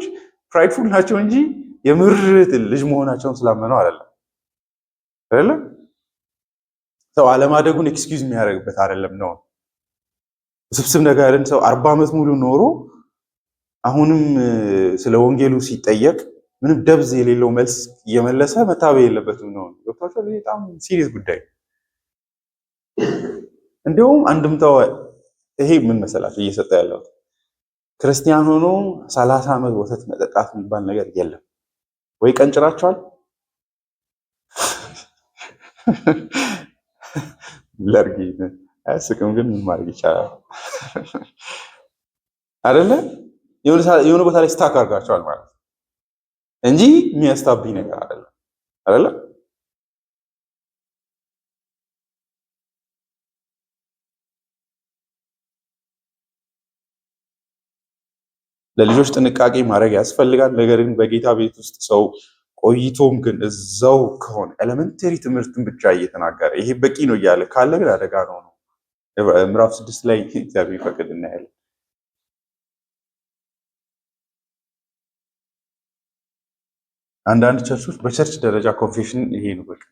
[SPEAKER 1] ፕራይድፉል ናቸው እንጂ የምር ልጅ መሆናቸውን ስላመነው አይደለም። አይደለም ሰው አለማደጉን ኤክስኪውዝ የሚያደርግበት አይደለም ነው። ስብስብ ነገርን ሰው 40 ዓመት ሙሉ ኖሮ አሁንም ስለ ወንጌሉ ሲጠየቅ ምንም ደብዝ የሌለው መልስ እየመለሰ መታበይ የለበትም ነው። ዶክተር በጣም ሲሪየስ ጉዳይ። እንዲሁም አንድምታው ይሄ ምን መሰላችሁ እየሰጠ ያለው ክርስቲያን ሆኖ 30 ዓመት ወተት መጠጣት የሚባል ነገር የለም። ወይ ቀንጭራቸዋል ለርጊ አያስቅም፣ ግን ምን ማድረግ ይቻላል አይደለ? የሆነ ቦታ ላይ ስታክ አድርጋቸዋል ማለት እንጂ የሚያስታብኝ ነገር አይደለም አይደለ? ለልጆች ጥንቃቄ ማድረግ ያስፈልጋል። ነገር ግን በጌታ ቤት ውስጥ ሰው ቆይቶም ግን እዛው ከሆነ ኤሌመንተሪ ትምህርትን ብቻ እየተናገረ ይሄ በቂ ነው እያለ ካለ ግን አደጋ ነው። ምዕራፍ 6 ላይ እግዚአብሔር ይፈቅድ እናያለን። አንዳንድ ቸርቾች በቸርች ደረጃ ኮንፌሽን ይሄ ነው በቃ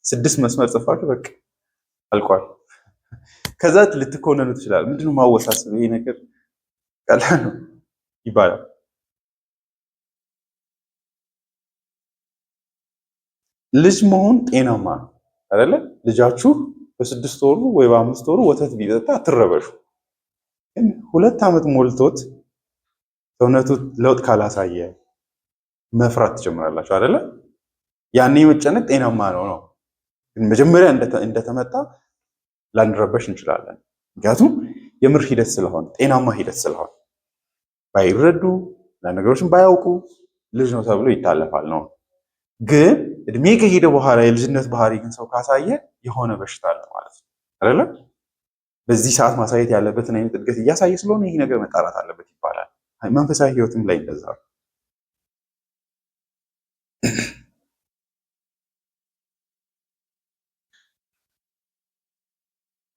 [SPEAKER 1] 6 መስመር ጽፋችሁ በቃ አልቋል። ከዛ ልትኮነኑ ትችላል። ምንድነው ማወሳሰብ? ይሄ ነገር ቀላል ነው ይባላል። ልጅ መሆን ጤናማ ነው አይደለ? ልጃችሁ በ6 ወሩ ወይ በ5 ወሩ ወተት ቢጠጣ አትረበሹ። ግን 2 ዓመት ሞልቶት ሰውነቱ ለውጥ ካላሳየ መፍራት ትጀምራላችሁ አይደለ? ያኔ መጨነቅ ጤናማ ነው ነው። ግን መጀመሪያ እንደተመጣ ላንረበሽ እንችላለን። ምክንያቱም የምር ሂደት ስለሆነ ጤናማ ሂደት ስለሆነ ባይረዱ ለነገሮችን ባያውቁ ልጅ ነው ተብሎ ይታለፋል ነው። ግን እድሜ ከሄደ በኋላ የልጅነት ባህሪ ግን ሰው ካሳየ የሆነ በሽታ አለ ማለት ነው አይደለ? በዚህ ሰዓት ማሳየት ያለበትን አይነት እድገት እያሳየ ስለሆነ ይህ ነገር መጣራት አለበት ይባላል። መንፈሳዊ ህይወትም ላይ እንደዛ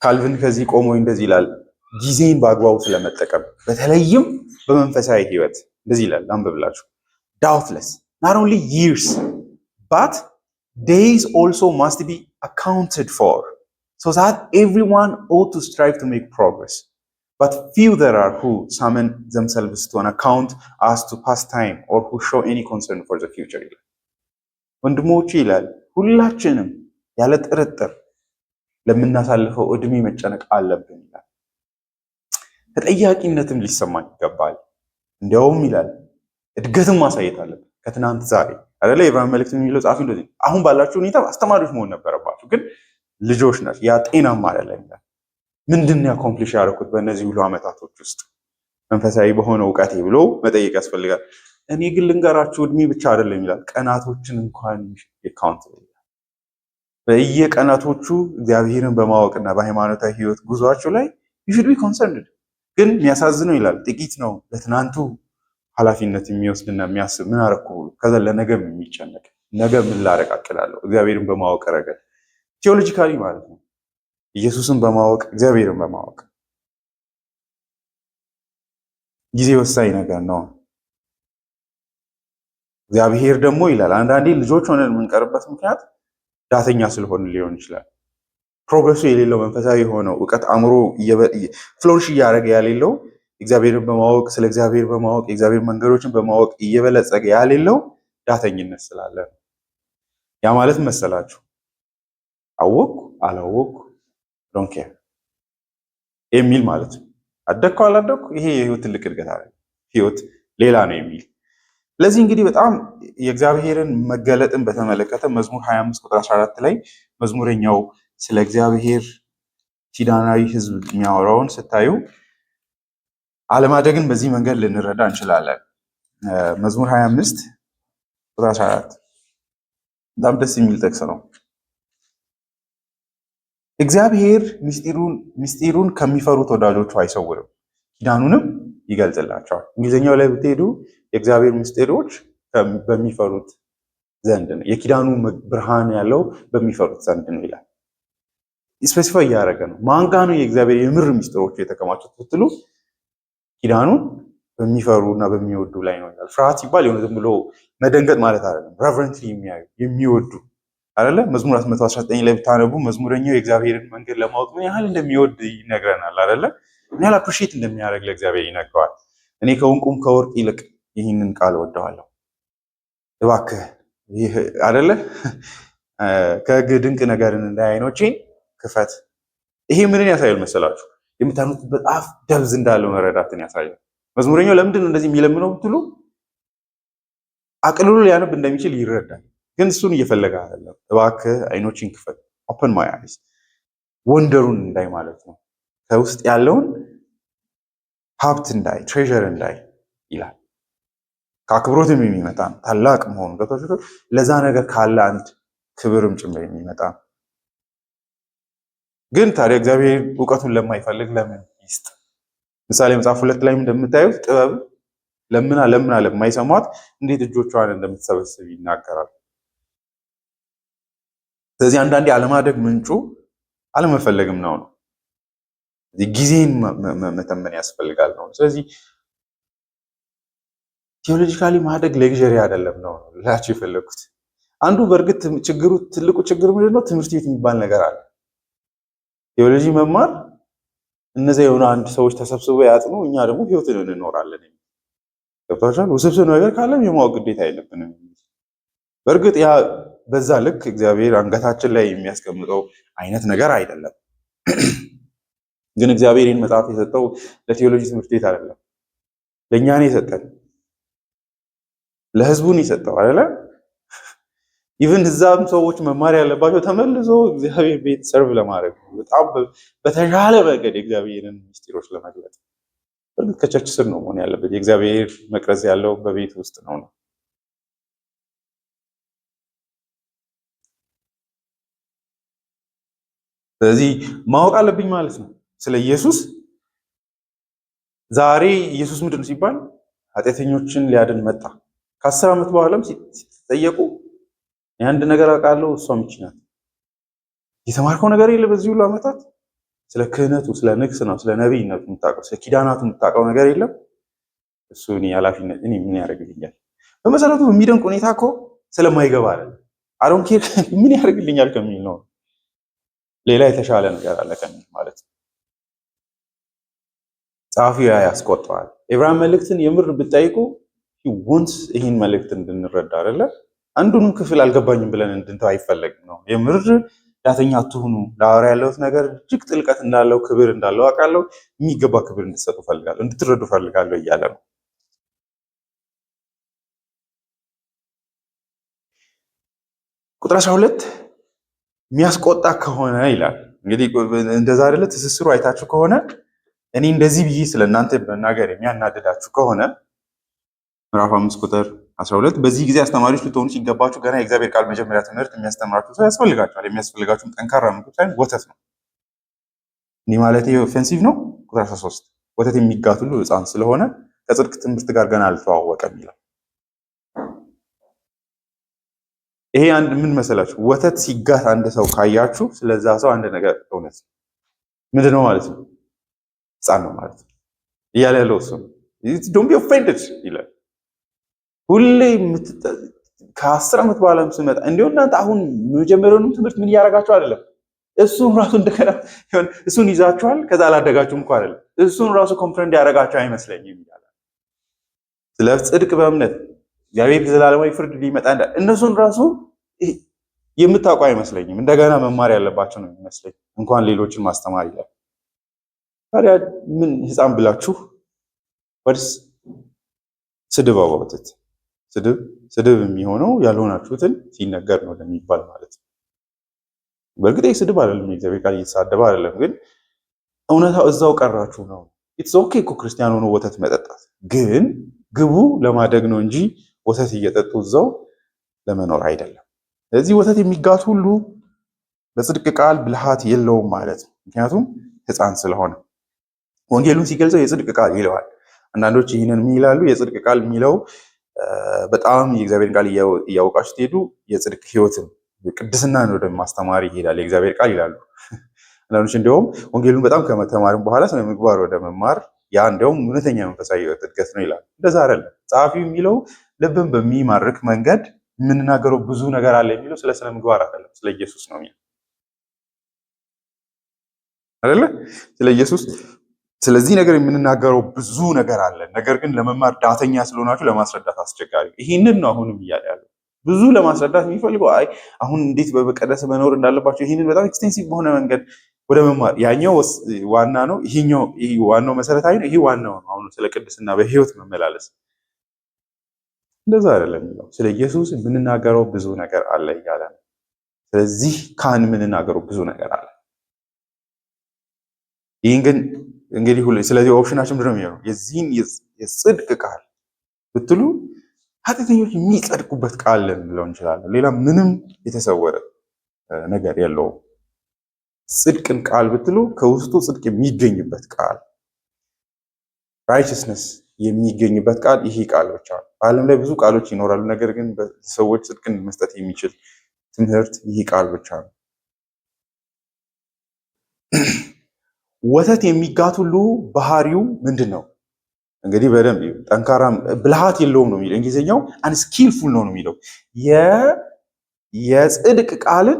[SPEAKER 1] ካልቪን ከዚህ ቆሞ እንደዚህ ይላል፣ ጊዜን በአግባቡ ስለመጠቀም በተለይም በመንፈሳዊ ህይወት እንደዚህ ይላል። አንብብላችሁ doubtless not only years but days also must be accounted for so that everyone ought to strive to make progress but few there are who summon themselves to an account as to past time or who show any concern for the future ይላል። ወንድሞቼ ይላል ሁላችንም ያለ ጥርጥር ለምናሳልፈው እድሜ መጨነቅ አለብን ይላል። ተጠያቂነትም ሊሰማን ይገባል። እንዲያውም ይላል እድገትም ማሳየት አለብን ከትናንት ዛሬ አይደለ? የዕብራውያን መልእክት የሚለው ጻፊ እንደዚህ አሁን ባላችሁ ሁኔታ አስተማሪዎች መሆን ነበረባችሁ፣ ግን ልጆች ናችሁ፣ ያ ጤናማ አይደለም ይላል። ምንድን ነው አኮምፕሊሽ ያደረኩት በእነዚህ ሁሉ ዓመታቶች ውስጥ መንፈሳዊ በሆነ እውቀቴ ብሎ መጠየቅ ያስፈልጋል። እኔ ግን ልንገራችሁ እድሜ ብቻ አይደለም ይላል፣ ቀናቶችን እንኳን የካውንት በየቀናቶቹ እግዚአብሔርን በማወቅና በሃይማኖታዊ ህይወት ጉዟችሁ ላይ you should be concerned። ግን የሚያሳዝነው ይላል ጥቂት ነው ለትናንቱ ኃላፊነት የሚወስድና የሚያስብ ምን አረኩ ብሎ ከዛ ለነገም የሚጨነቅ ነገ ምን ላደርግ አቅላለሁ። እግዚአብሔርን በማወቅ ረገድ ቴዎሎጂካሊ ማለት ነው፣ ኢየሱስን በማወቅ እግዚአብሔርን በማወቅ ጊዜ ወሳኝ ነገር ነው። እግዚአብሔር ደግሞ ይላል አንዳንዴ ልጆች ሆነን የምንቀርበት ምክንያት ዳተኛ ስለሆነ ሊሆን ይችላል። ፕሮግረሱ የሌለው መንፈሳዊ የሆነው እውቀት አእምሮ ፍሎሪሽ እያደረገ ያሌለው እግዚአብሔርን በማወቅ ስለ እግዚአብሔር በማወቅ የእግዚአብሔር መንገዶችን በማወቅ እየበለጸገ ያሌለው ዳተኝነት ስላለ ነው። ያ ማለት መሰላችሁ አወቅኩ አላወቅኩ ዶንት ኬር የሚል ማለት ነው። አደግኩ አላደግኩ ይሄ የህይወት ትልቅ እድገት አለ፣ ህይወት ሌላ ነው የሚል። ለዚህ እንግዲህ በጣም የእግዚአብሔርን መገለጥን በተመለከተ መዝሙር 25 ቁጥር 14 ላይ መዝሙረኛው ስለ እግዚአብሔር ኪዳናዊ ህዝብ የሚያወራውን ስታዩ አለማደግን በዚህ መንገድ ልንረዳ እንችላለን። መዝሙር 25 ቁጥር 14 በጣም ደስ የሚል ጥቅስ ነው። እግዚአብሔር ምስጢሩን ከሚፈሩት ወዳጆቹ አይሰውርም፣ ኪዳኑንም ይገልጽላቸዋል። እንግሊዝኛው ላይ ብትሄዱ የእግዚአብሔር ምስጢሮች በሚፈሩት ዘንድ ነው፣ የኪዳኑ ብርሃን ያለው በሚፈሩት ዘንድ ነው ይላል። ስፔሲፋይ እያደረገ ነው። ማን ጋ ነው የእግዚአብሔር የምር ምስጢሮቹ የተከማቹት ስትሉ ኪዳኑን በሚፈሩ እና በሚወዱ ላይ ነው ይላል። ፍርሃት ሲባል የሆነ ዝም ብሎ መደንገጥ ማለት አይደለም። ሬቨረንትሊ የሚወዱ አይደለ? መዝሙር 119 ላይ ብታነቡ መዝሙረኛው የእግዚአብሔርን መንገድ ለማወቅ ምን ያህል እንደሚወድ ይነግረናል አይደለ? ምን ያህል አፕሪሺየት እንደሚያደርግ ለእግዚአብሔር ይነግረዋል። እኔ ከዕንቁም ከወርቅ ይልቅ ይህንን ቃል ወደዋለሁ፣ እባክህ ይህ አይደለ? ከሕግ ድንቅ ነገርን እንዳይ ዓይኖቼን ክፈት። ይሄ ምንን ያሳያል መሰላችሁ? የምታኑበት አፍ ደብዝ እንዳለው መረዳትን ያሳያል። መዝሙረኛው ለምንድን ነው እንደዚህ የሚለምነው ብትሉ አቅልሎ ሊያነብ እንደሚችል ይረዳል። ግን እሱን እየፈለገ አይደለም። እባክህ ዓይኖችን ክፈት፣ ኦፕን ማይ አይስ፣ ወንደሩን እንዳይ ማለት ነው። ከውስጥ ያለውን ሀብት እንዳይ፣ ትሬዠር እንዳይ ይላል። ከአክብሮትም የሚመጣ ታላቅ መሆኑ ገብቷችሁ ለዛ ነገር ካለ አንድ ክብርም ጭምር የሚመጣ ግን ታዲያ እግዚአብሔር እውቀቱን ለማይፈልግ ለምን ይስጥ? ምሳሌ መጽሐፍ 2 ላይ እንደምታዩት ጥበብ ለምና ለማይሰማት እንዴት እጆቿን እንደምትሰበስብ ይናገራል። ስለዚህ አንዳንዴ አለማደግ ምንጩ አለመፈለግም ነው። ጊዜን መተመን ያስፈልጋል ነው። ስለዚህ ቴዎሎጂካሊ ማደግ ሌክዠሪ አይደለም ነው ላችሁ የፈለኩት። አንዱ በእርግጥ ትልቁ ችግር ምንድነው? ትምህርት ቤት የሚባል ነገር አለ። ቴዎሎጂ መማር እነዚያ የሆነ አንድ ሰዎች ተሰብስበው ያጥኑ፣ እኛ ደግሞ ህይወትን እንኖራለን። ገብታችኋል? ውስብስብ ነገር ካለም የማወቅ ግዴታ የለብንም። በእርግጥ ያ በዛ ልክ እግዚአብሔር አንገታችን ላይ የሚያስቀምጠው አይነት ነገር አይደለም። ግን እግዚአብሔር ይህን መጽሐፍ የሰጠው ለቴዎሎጂ ትምህርት ቤት አይደለም፣ ለእኛ ነው የሰጠን፣ ለህዝቡን የሰጠው አይደለ? ኢቭን እዛም ሰዎች መማር ያለባቸው ተመልሶ እግዚአብሔር ቤት ሰርቭ ለማድረግ በጣም በተሻለ መንገድ የእግዚአብሔርን ምስጢሮች ለመግለጥ ከቸርች ስር ነው መሆን ያለበት። የእግዚአብሔር መቅረዝ ያለው በቤት ውስጥ ነው። ስለዚህ ማወቅ አለብኝ ማለት ነው ስለ ኢየሱስ። ዛሬ ኢየሱስ ምንድን ነው ሲባል ኃጢአተኞችን ሊያድን መጣ። ከ10 ዓመት በኋላም ሲጠየቁ የአንድ ነገር አውቃለሁ እሷም ይህች ናት። የተማርከው ነገር የለ በዚህ ሁሉ ዓመታት ስለ ክህነቱ፣ ስለ ንግስ ነው፣ ስለ ነቢይነቱ የምታውቀው፣ ስለ ኪዳናቱ የምታውቀው ነገር የለም። እሱ እኔ ኃላፊነት እኔ ምን ያደርግልኛል? በመሰረቱ በሚደንቅ ሁኔታ እኮ ስለማይገባ አይደለም አሮን ኬር ምን ያደርግልኛል ከሚል ነው። ሌላ የተሻለ ነገር አለ ከሚል ማለት ነው። ጸሐፊው ያስቆጠዋል። ኤብራሂም መልእክትን የምር ብትጠይቁ ወንስ ይህን መልእክት እንድንረዳ አይደለ? አንዱንም ክፍል አልገባኝም ብለን እንድንተው አይፈለግም ነው። የምር ዳተኛ አትሁኑ። ለሐዋርያ ያለሁት ነገር እጅግ ጥልቀት እንዳለው ክብር እንዳለው አውቃለሁ። የሚገባ ክብር እንድትሰጡ ፈልጋለሁ፣ እንድትረዱ ፈልጋለሁ እያለ ነው። ቁጥር 12 የሚያስቆጣ ከሆነ ይላል። እንግዲህ እንደዛ አይደለ? ትስስሩ አይታችሁ ከሆነ እኔ እንደዚህ ብዬ ስለእናንተ መናገር የሚያናድዳችሁ ከሆነ ምዕራፍ 5 ቁጥር 12 በዚህ ጊዜ አስተማሪዎች ልትሆኑ ሲገባችሁ ገና የእግዚአብሔር ቃል መጀመሪያ ትምህርት የሚያስተምራችሁ ሰው ያስፈልጋችኋል። የሚያስፈልጋችሁም ጠንካራ ምግብ ሳይሆን ወተት ነው። እኒህ ማለት ኦፌንሲቭ ነው። ቁጥር 13 ወተት የሚጋት ሁሉ ሕፃን ስለሆነ ከጽድቅ ትምህርት ጋር ገና አልተዋወቀም ይላል። ይሄ አንድ ምን መሰላችሁ? ወተት ሲጋት አንድ ሰው ካያችሁ ስለዛ ሰው አንድ ነገር እውነት ምንድን ነው ማለት ነው? ሕፃን ነው ማለት ነው እያለ ያለው እሱ ዶንት ቢ ኦፌንድድ ይላል። ሁሌ ከ10 ዓመት በኋላ ስመጣ እንዲሁ እናንተ አሁን መጀመሪያውንም ትምህርት ምን እያደረጋችሁ አይደለም። እሱን ራሱ እንደገና እሱን ይዛችኋል። ከዛ አላደጋችሁም እኮ አይደለም። እሱን ራሱ ኮንፍረንት ያደረጋችሁ አይመስለኝም ይላል። ስለ ጽድቅ በእምነት እግዚአብሔር ዘላለማዊ ፍርድ ሊመጣ እንዳለ እነሱን ራሱ የምታውቁ አይመስለኝም። እንደገና መማር ያለባቸው ነው የሚመስለኝ፣ እንኳን ሌሎችን ማስተማር ይላል። ታዲያ ምን ሕፃን ብላችሁ ወድስ ስድብ አወጡት። ስድብ የሚሆነው ያልሆናችሁትን ሲነገር ነው ለሚባል ማለት ነው። በእርግጥ ስድብ አይደለም፣ የእግዚአብሔር ቃል እየተሳደበ አይደለም፣ ግን እውነታው እዛው ቀራችሁ ነው። ኢትስ ኦኬ እኮ ክርስቲያን ሆኖ ወተት መጠጣት፣ ግን ግቡ ለማደግ ነው እንጂ ወተት እየጠጡ እዛው ለመኖር አይደለም። ስለዚህ ወተት የሚጋት ሁሉ በጽድቅ ቃል ብልሃት የለውም ማለት ነው። ምክንያቱም ሕፃን ስለሆነ ወንጌሉን ሲገልጸው የጽድቅ ቃል ይለዋል። አንዳንዶች ይህንን ይላሉ። የጽድቅ ቃል የሚለው በጣም የእግዚአብሔር ቃል እያወቃችሁ ትሄዱ የጽድቅ ሕይወትን ቅድስናን ወደ ማስተማር ይሄዳል የእግዚአብሔር ቃል ይላሉ። አንዳንዶች እንዲያውም ወንጌሉን በጣም ከመተማርም በኋላ ስነ ምግባር ወደ መማር ያ እንዲያውም እውነተኛ መንፈሳዊ እድገት ነው ይላል። እንደዛ አይደለም። ጸሐፊው የሚለው ልብን በሚማርክ መንገድ የምንናገረው ብዙ ነገር አለ የሚለው ስለ ስነ ምግባር አይደለም፣ ስለ ኢየሱስ ነው አይደለ? ስለ ኢየሱስ ስለዚህ ነገር የምንናገረው ብዙ ነገር አለ። ነገር ግን ለመማር ዳተኛ ስለሆናችሁ ለማስረዳት አስቸጋሪ። ይህንን ነው አሁንም እያለ ያለው። ብዙ ለማስረዳት የሚፈልገው አሁን እንዴት በመቀደስ መኖር እንዳለባቸው ይህንን በጣም ኤክስቴንሲቭ በሆነ መንገድ ወደ መማር ያኛው ዋና ነው፣ ይሄኛው ዋናው መሰረታዊ ነው፣ ይሄ ዋናው ነው። አሁን ስለ ቅድስና በህይወት መመላለስ እንደዛ አይደለም የሚለው። ስለ ኢየሱስ የምንናገረው ብዙ ነገር አለ እያለ ነው። ስለዚህ ካህን የምንናገረው ብዙ ነገር አለ። ይህን ግን እንግዲህ ስለዚህ ኦፕሽናችን ምንድን ነው የሚሆነው? የዚህን የጽድቅ ቃል ብትሉ ኃጢአተኞች የሚጸድቁበት ቃል ልንለው እንችላለን። ሌላ ምንም የተሰወረ ነገር የለውም። ጽድቅን ቃል ብትሉ ከውስጡ ጽድቅ የሚገኝበት ቃል፣ ራይቸስነስ የሚገኝበት ቃል ይሄ ቃል ብቻ ነው። በዓለም ላይ ብዙ ቃሎች ይኖራሉ። ነገር ግን ሰዎች ጽድቅን መስጠት የሚችል ትምህርት ይህ ቃል ብቻ ነው። ወተት የሚጋት ሁሉ ባህሪው ምንድን ነው? እንግዲህ በደንብ ጠንካራ ብልሃት የለውም ነው የሚለው። እንግሊዝኛው አንስኪልፉል ነው የሚለው። የጽድቅ ቃልን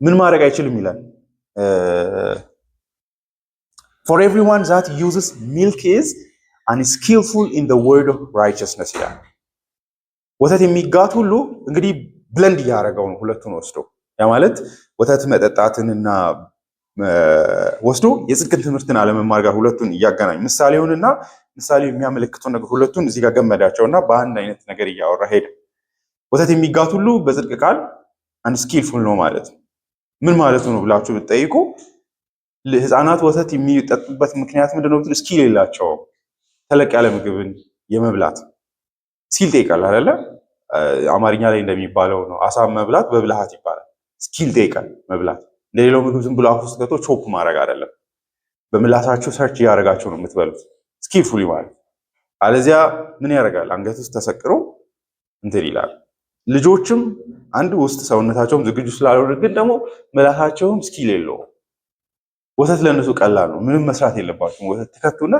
[SPEAKER 1] ምን ማድረግ አይችልም ይላል። for everyone that uses milk is unskillful in the word of righteousness ይላል። ወተት የሚጋት ሁሉ እንግዲህ ብለንድ እያደረገው ነው ሁለቱን ወስዶ። ያ ማለት ወተት መጠጣትንና ወስዶ የጽድቅን ትምህርትን አለመማር ጋር ሁለቱን እያገናኝ ምሳሌውንና ምሳሌው የሚያመለክተው ነገር ሁለቱን እዚህ ጋር ገመዳቸውና በአንድ አይነት ነገር እያወራ ሄደ። ወተት የሚጋት ሁሉ በጽድቅ ቃል አንድ ስኪልፉል ነው ማለት ነው። ምን ማለት ነው ብላችሁ ብትጠይቁ ህፃናት ወተት የሚጠጡበት ምክንያት ምንድነው ብትሉ ስኪል የላቸውም። ተለቅ ያለ ምግብን የመብላት ስኪል ጠይቃል አይደለ? አማርኛ ላይ እንደሚባለው ነው አሳ መብላት በብልሃት ይባላል። ስኪል ጠይቃል መብላት። ለሌላው ምግብ ዝም ብሎ አፍ ውስጥ ገብቶ ቾፕ ማድረግ አይደለም። በምላሳችሁ ሰርች እያደረጋችሁ ነው የምትበሉት ስኪልፉሊ ማለት። አለዚያ ምን ያደርጋል? አንገት ውስጥ ተሰቅሮ እንትን ይላል። ልጆችም አንድ ውስጥ ሰውነታቸውም ዝግጁ ስላልሆነ ግን ደግሞ ምላሳቸውም ስኪል የለውም። ወተት ለእነሱ ቀላል ነው። ምንም መስራት የለባችሁም። ወተት ትከቱና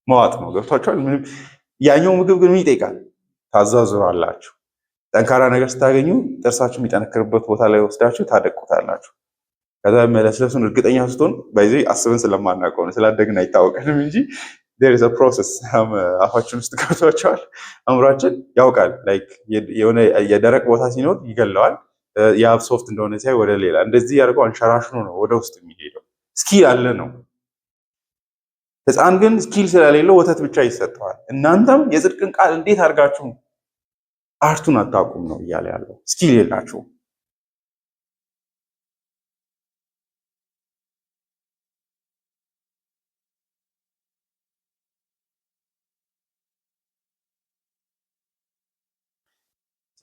[SPEAKER 1] መዋጥ ነው። ገብቷችኋል? ምንም ያኛው ምግብ ግን ምን ይጠይቃል? ታዛዙራላችሁ። ጠንካራ ነገር ስታገኙ ጥርሳችሁ የሚጠነክርበት ቦታ ላይ ወስዳችሁ ታደቁታላችሁ። ከዛ መለስለሱን እርግጠኛ ስትሆን በይዚ አስበን ስለማናውቀው ነው፣ ስላደግን አይታወቀንም እንጂ there is a process አፋችን ውስጥ ገብቷቸዋል። አእምሯችን ያውቃል። ላይክ የሆነ የደረቅ ቦታ ሲኖር ይገለዋል። የአብ ሶፍት እንደሆነ ሲያይ ወደ ሌላ እንደዚህ ያደርገው አንሸራሽኖ ነው ወደ ውስጥ የሚሄደው። ስኪል አለ ነው። ህፃን ግን ስኪል ስለሌለው ወተት ብቻ ይሰጠዋል። እናንተም የጽድቅን ቃል እንዴት አድርጋችሁ አርቱን አታውቁም ነው እያለ ያለው። ስኪል የላችሁም።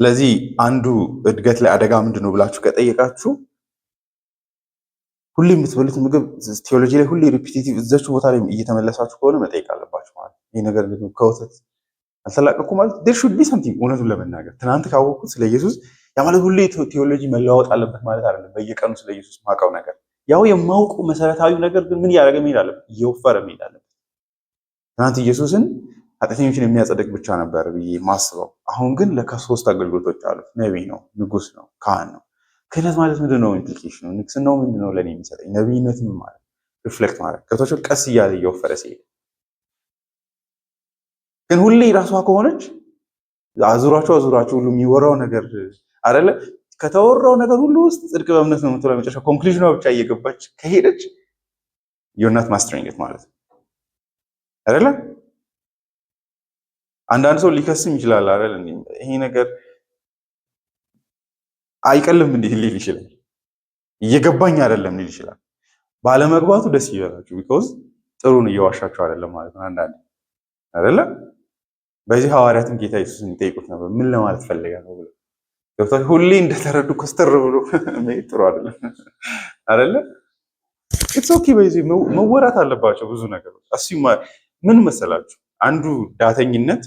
[SPEAKER 1] ስለዚህ አንዱ እድገት ላይ አደጋ ምንድን ነው ብላችሁ ከጠየቃችሁ ሁሌ የምትበሉት ምግብ ቴዎሎጂ ላይ ሁሌ ሪፒቲቲቭ እዛችሁ ቦታ ላይ እየተመለሳችሁ ከሆነ መጠየቅ አለባችሁ። ማለት ይህ ነገር ከወተት አልተላቀቁ ማለት ዴር ሹድ ቢ ሰምቲንግ። እውነቱን ለመናገር ትናንት ካወቅኩት ስለ ኢየሱስ ያ ማለት ሁሌ ቴዎሎጂ መለዋወጥ አለበት ማለት አይደለም። በየቀኑ ስለ ኢየሱስ ማውቀው ነገር ያው የማውቀው መሰረታዊ ነገር ግን ምን እያደረገ መሄድ አለበት? እየወፈረ መሄድ አለበት። ትናንት ኢየሱስን ኃጢአተኞችን የሚያጸድቅ ብቻ ነበር ብዬ ማስበው፣ አሁን ግን ለካ ሶስት አገልግሎቶች አሉት። ነቢይ ነው፣ ንጉስ ነው፣ ካህን ነው። ክህነት ማለት ምንድን ነው? ኢምፕሊኬሽኑ ንግስናው ምንድን ነው? ለእኔ የሚሰጠኝ ነቢይነት ምን ማለት ሪፍሌክት ማለት ከቶች ቀስ እያለ እየወፈረ ሲሄድ ግን ሁሌ ራሷ ከሆነች አዙራችሁ ሁሉ የሚወራው ነገር አይደለ? ከተወራው ነገር ሁሉ ውስጥ ጽድቅ በእምነት ነው የምትለው መጨረሻ ኮንክሉዥኗ ብቻ እየገባች ከሄደች ዮናት ማስተሪንግ ማለት ነው አይደለ? አንዳንድ ሰው ሊከስም ይችላል አይደል? ይሄ ነገር አይቀልም እንዲህ ሊል ይችላል። እየገባኝ አይደለም ሊል ይችላል። ባለመግባቱ ደስ ይበላችሁ። ቢኮዝ ጥሩን እየዋሻችሁ አይደለም ማለት ነው። አንዳንድ አይደለ? በዚህ ሐዋርያትም ጌታ ኢየሱስን ይጠይቁት ነበር፣ ምን ለማለት ፈልጋ ነው ብሎ ገብቷል። ሁሌ እንደተረዱ ኮስተር ብሎ ጥሩ አይደለም አይደለ? ኢትስ ኦኬ። በዚህ መወራት አለባቸው ብዙ ነገሮች። ምን መሰላችሁ? አንዱ ዳተኝነት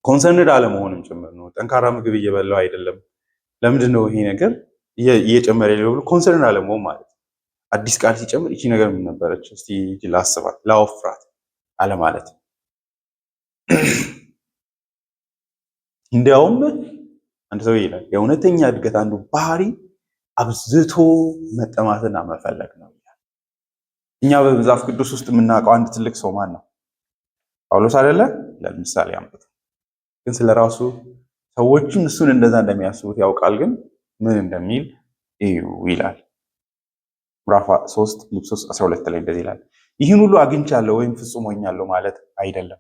[SPEAKER 1] ኮንሰርንድ አለመሆንም ጭምር ነው። ጠንካራ ምግብ እየበላው አይደለም፣ ለምንድን ነው ይሄ ነገር እየጨመረ የሌለው ብሎ ኮንሰርን አለመሆን ማለት ነው። አዲስ ቃል ሲጨምር ይቺ ነገር ምን ነበረች እስቲ ላስባት ላወፍራት አለማለት ነው። እንዲያውም አንድ ሰው ይላል የእውነተኛ እድገት አንዱ ባህሪ አብዝቶ መጠማትና መፈለግ ነው ይላል። እኛ በመጽሐፍ ቅዱስ ውስጥ የምናውቀው አንድ ትልቅ ሰው ማን ነው? ጳውሎስ አይደለ? ለምሳሌ አምጥቶ ግን ስለራሱ ሰዎችም እሱን እንደዛ እንደሚያስቡት ያውቃል፣ ግን ምን እንደሚል እዩ ይላል። ምዕራፍ 3 ፊልጵስዩስ 12 ላይ እንደዚህ ይላል፣ ይህን ሁሉ አግኝቻለሁ ወይም ፍጹም ሆኛለሁ ማለት አይደለም።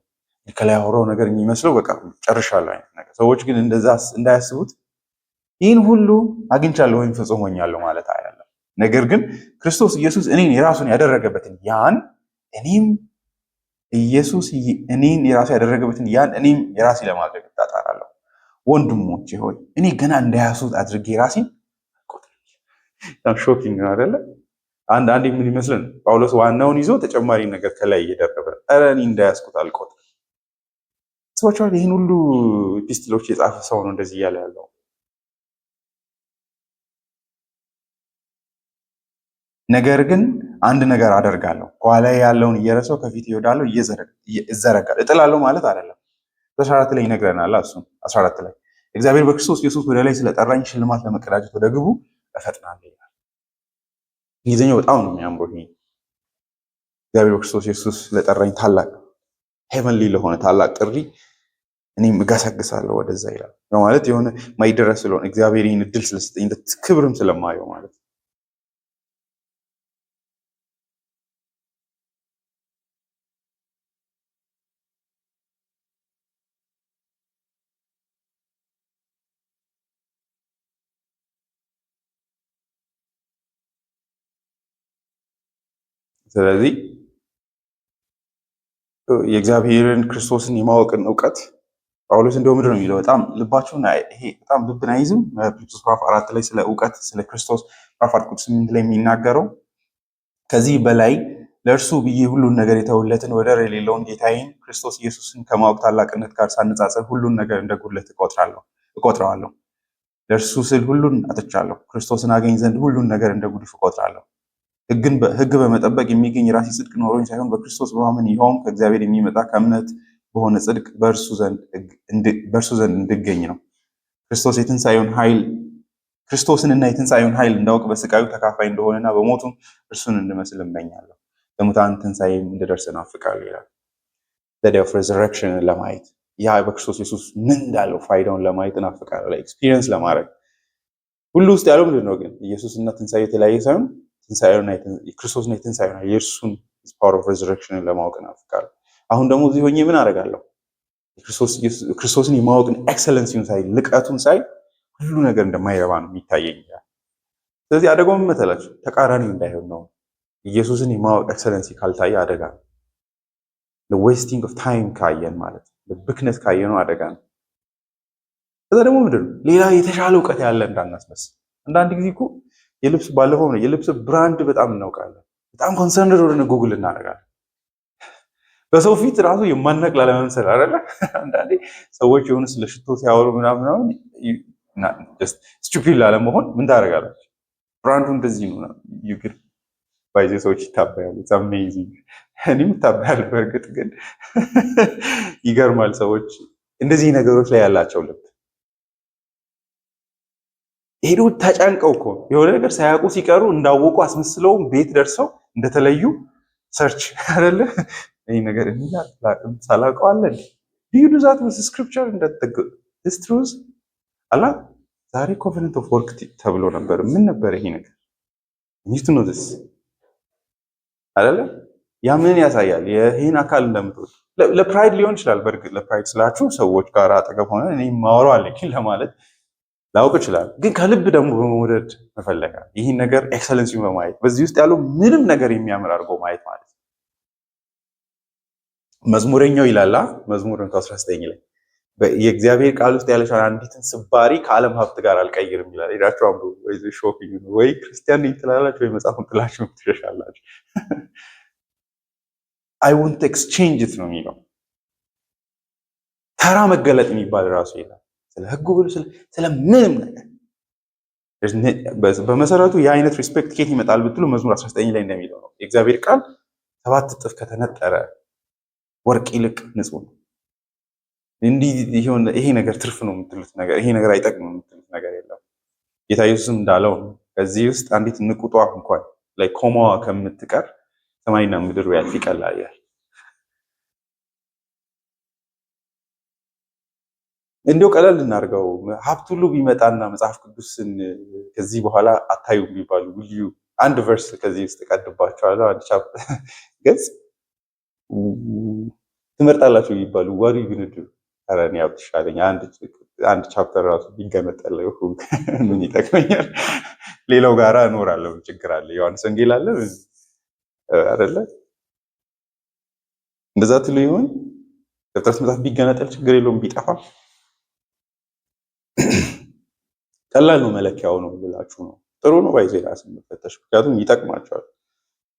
[SPEAKER 1] ከላይ ያወራው ነገር የሚመስለው በቃ ጨርሻለሁ አይነት ነገር። ሰዎች ግን እንደዛ እንዳያስቡት ይህን ሁሉ አግኝቻለሁ ወይም ፍጹም ሆኛለሁ ማለት አይደለም። ነገር ግን ክርስቶስ ኢየሱስ እኔን የራሱን ያደረገበትን ያን እኔም ኢየሱስ እኔን የራሱ ያደረገበትን ያን እኔም የራሴ ለማድረግ እጣጣራለሁ። ወንድሞቼ ሆይ እኔ ገና እንዳያሱት አድርጌ ራሴን ሾኪንግ ነው አይደለ? አንድ ምን ይመስለን ጳውሎስ ዋናውን ይዞ ተጨማሪ ነገር ከላይ እየደረበ ኧረ እኔ እንዳያስኩት አልቆጥርም። ሰዎች ይህን ሁሉ ፒስትሎች የጻፈ ሰው ነው እንደዚህ እያለ ያለው። ነገር ግን አንድ ነገር አደርጋለሁ፣ ከኋላ ያለውን እየረሳሁ ከፊት እሄዳለሁ፣ እዘረጋለሁ። እጥላለሁ ማለት አይደለም። 14 ላይ ይነግረናል። እሱም 14 ላይ እግዚአብሔር በክርስቶስ ኢየሱስ ወደ ላይ ስለጠራኝ ሽልማት ለመቀዳጀት ወደ ግቡ እፈጥናለሁ ይላል። እንግሊዝኛው በጣም ነው የሚያምረው። ይሄ እግዚአብሔር በክርስቶስ ኢየሱስ ስለጠራኝ ታላቅ ሄቨንሊ ለሆነ ታላቅ ጥሪ እኔም እገሰግሳለሁ ወደዛ ይላል። ማለት የሆነ ማይደረስ ስለሆነ እግዚአብሔር ይህን እድል ስለሰጠኝ ክብርም ስለማየው ማለት ነው። ስለዚህ የእግዚአብሔርን ክርስቶስን የማወቅን እውቀት ጳውሎስ እንደው ምንድን ነው የሚለው? በጣም ልባችሁን ይሄ በጣም ልብን አይዝም? ፊልጵስዩስ ምዕራፍ 4 ላይ ስለ እውቀት ስለ ክርስቶስ ምዕራፍ 4 ቁጥር 8 ላይ የሚናገረው ከዚህ በላይ ለእርሱ ብዬ ሁሉን ነገር የተውለትን ወደር የሌለውን ጌታዬን ክርስቶስ ኢየሱስን ከማወቅ ታላቅነት ጋር ሳነጻጸር ሁሉን ነገር እንደ ጉድለት እቆጥረዋለሁ። ለእርሱ ስል ሁሉን አጥቻለሁ፣ ክርስቶስን አገኝ ዘንድ ሁሉን ነገር እንደ ጉድፍ እቆጥራለሁ። ሕግ በመጠበቅ የሚገኝ የራሴ ጽድቅ ኖሮኝ ሳይሆን በክርስቶስ በማመን ይኸውም ከእግዚአብሔር የሚመጣ ከእምነት በሆነ ጽድቅ በእርሱ ዘንድ እንድገኝ ነው። ክርስቶስንና የትንሣኤውን ኃይል እንዳውቅ በስቃዩ ተካፋይ እንደሆነና በሞቱም እርሱን እንድመስል እመኛለሁ። ለሙታን ትንሣኤም እንድደርስ እናፍቃለሁ ይላል። ዴይ ኦፍ ሬዘረክሽንን ለማየት ያ በክርስቶስ ኢየሱስ ምን እንዳለው ፋይዳውን ለማየት እናፍቃለሁ፣ ኤክስፒሪየንስ ለማድረግ። ሁሉ ውስጥ ያለው ምንድን ነው ግን? ኢየሱስና ትንሣኤ የተለያየ ሳይሆን ክርስቶስና የትንሣኤ የእርሱን ፓወር ኦፍ ሬዘረክሽንን ለማወቅ እናፍቃለሁ። አሁን ደግሞ እዚህ ሆኜ ምን አደርጋለሁ? ክርስቶስን የማወቅን ኤክሰለንሲውን ሳይ፣ ልቀቱን ሳይ ሁሉ ነገር እንደማይረባ ነው የሚታየኝ። ስለዚህ አደጋው ምን መሰላችሁ? ተቃራኒው እንዳይሆን ነው። ኢየሱስን የማወቅ ኤክሰለንሲ ካልታየ አደጋ ነው። ዌስቲንግ ኦፍ ታይም ካየን ማለት ብክነት ካየነው አደጋ ነው። ከዛ ደግሞ ምንድን ነው ሌላ የተሻለ እውቀት ያለ እንዳናስመስል። አንዳንድ ጊዜ እኮ ባለፈው የልብስ ብራንድ በጣም እናውቃለን። በጣም ኮንሰርንድ ወደ ጉግል እናደርጋለን። በሰው ፊት ራሱ የማናቅ ላለመምሰል አይደለ? አንዳንዴ ሰዎች የሆኑ ስለ ሽቶ ሲያወሩ ምናምን ስቱፒድ ላለመሆን ምን ታደርጋላችሁ? ብራንዱ እንደዚህ ነው ይግር ባይዘ ሰዎች ይታበያሉ። አሜዚንግ እኔም ይታበያሉ። በእርግጥ ግን ይገርማል ሰዎች እንደዚህ ነገሮች ላይ ያላቸው ልብ። ሄዶ ተጨንቀው እኮ የሆነ ነገር ሳያውቁ ሲቀሩ እንዳወቁ አስመስለው ቤት ደርሰው እንደተለዩ ሰርች አይደለ? ይህ ነገር ሳላውቀው አለ ዲዩ ዱ ዛት ዊዝ ስክሪፕቸር ዲስ ትሩዝ አላ ዛሬ ኮቨነንት ኦፍ ወርክ ተብሎ ነበር። ምን ነበር ይሄ ነገር? ኒድ ቱ ኖ ዲስ አይደለ? ያ ምን ያሳያል? ይሄን አካል እንደምትወድ ለፕራይድ ሊሆን ይችላል። በእርግጥ ለፕራይድ ስላችሁ ሰዎች ጋር አጠገብ ሆነ እኔ ማወራው አለኝ ለማለት ላውቅ ይችላል። ግን ከልብ ደግሞ በመውደድ መፈለጋ ይህን ነገር ኤክሰለንሲውን በማየት በዚህ ውስጥ ያለው ምንም ነገር የሚያምር አድርጎ ማየት ማለት ነው። መዝሙረኛው ይላላ መዝሙር 19 ላይ የእግዚአብሔር ቃል ውስጥ ያለችውን አንዲትን ስባሪ ከዓለም ሀብት ጋር አልቀይርም ይላል። ሄዳችሁ አንብቡ። ወይ ሾፒንግ ነው ወይ ክርስቲያን ነኝ ትላላችሁ ወይ መጽሐፉን ጥላችሁ ትሸሻላችሁ። አይ ወንት ኤክስቼንጅ ነው የሚለው። ተራ መገለጥ የሚባል ራሱ ይላል። ስለ ህጉ ብሎ ስለ ምንም ነገር በመሰረቱ የአይነት ሪስፔክት ኬት ይመጣል ብትሉ መዝሙር 19 ላይ እንደሚለው ነው። የእግዚአብሔር ቃል 7 እጥፍ ከተነጠረ ወርቅ ይልቅ ንጹህ ነው። እንዲህ ይሄ ነገር ትርፍ ነው የምትሉት ነገር፣ ይሄ ነገር አይጠቅምም የምትሉት ነገር የለም። ጌታ ኢየሱስም እንዳለው ነው ከዚህ ውስጥ አንዲት ንቁጧ እንኳን ላይ ኮማዋ ከምትቀር ሰማይና ምድር ያልፍ ይቀላል ይላል። እንዲያው ቀለል እናድርገው። ሀብት ሁሉ ቢመጣና መጽሐፍ ቅዱስን ከዚህ በኋላ አታዩ ቢባሉ ልዩ አንድ ቨርስ ከዚህ ውስጥ ቀድባቸዋለሁ፣ አንድ ቻፕተር ገጽ ትመርጣላችሁ ቢባሉ ወሪ ግንዱ አረን ያው ተሻለኝ አንድ ቻፕተር ራሱ ቢገነጠል ምን ይጠቅመኛል? ሌላው ጋራ እኖራለሁ። ችግር አለ? ዮሐንስ ወንጌል አለ አይደለ? እንደዛ ትሉ ይሆን? ዘፍጥረት መጽሐፍ ቢገነጠል ችግር የለውም ቢጠፋ ቀላል ነው። መለኪያው ነው ብላችሁ ነው። ጥሩ ነው ባይዘ ራስን መፈተሽ፣ ምክንያቱም ይጠቅማቸዋል።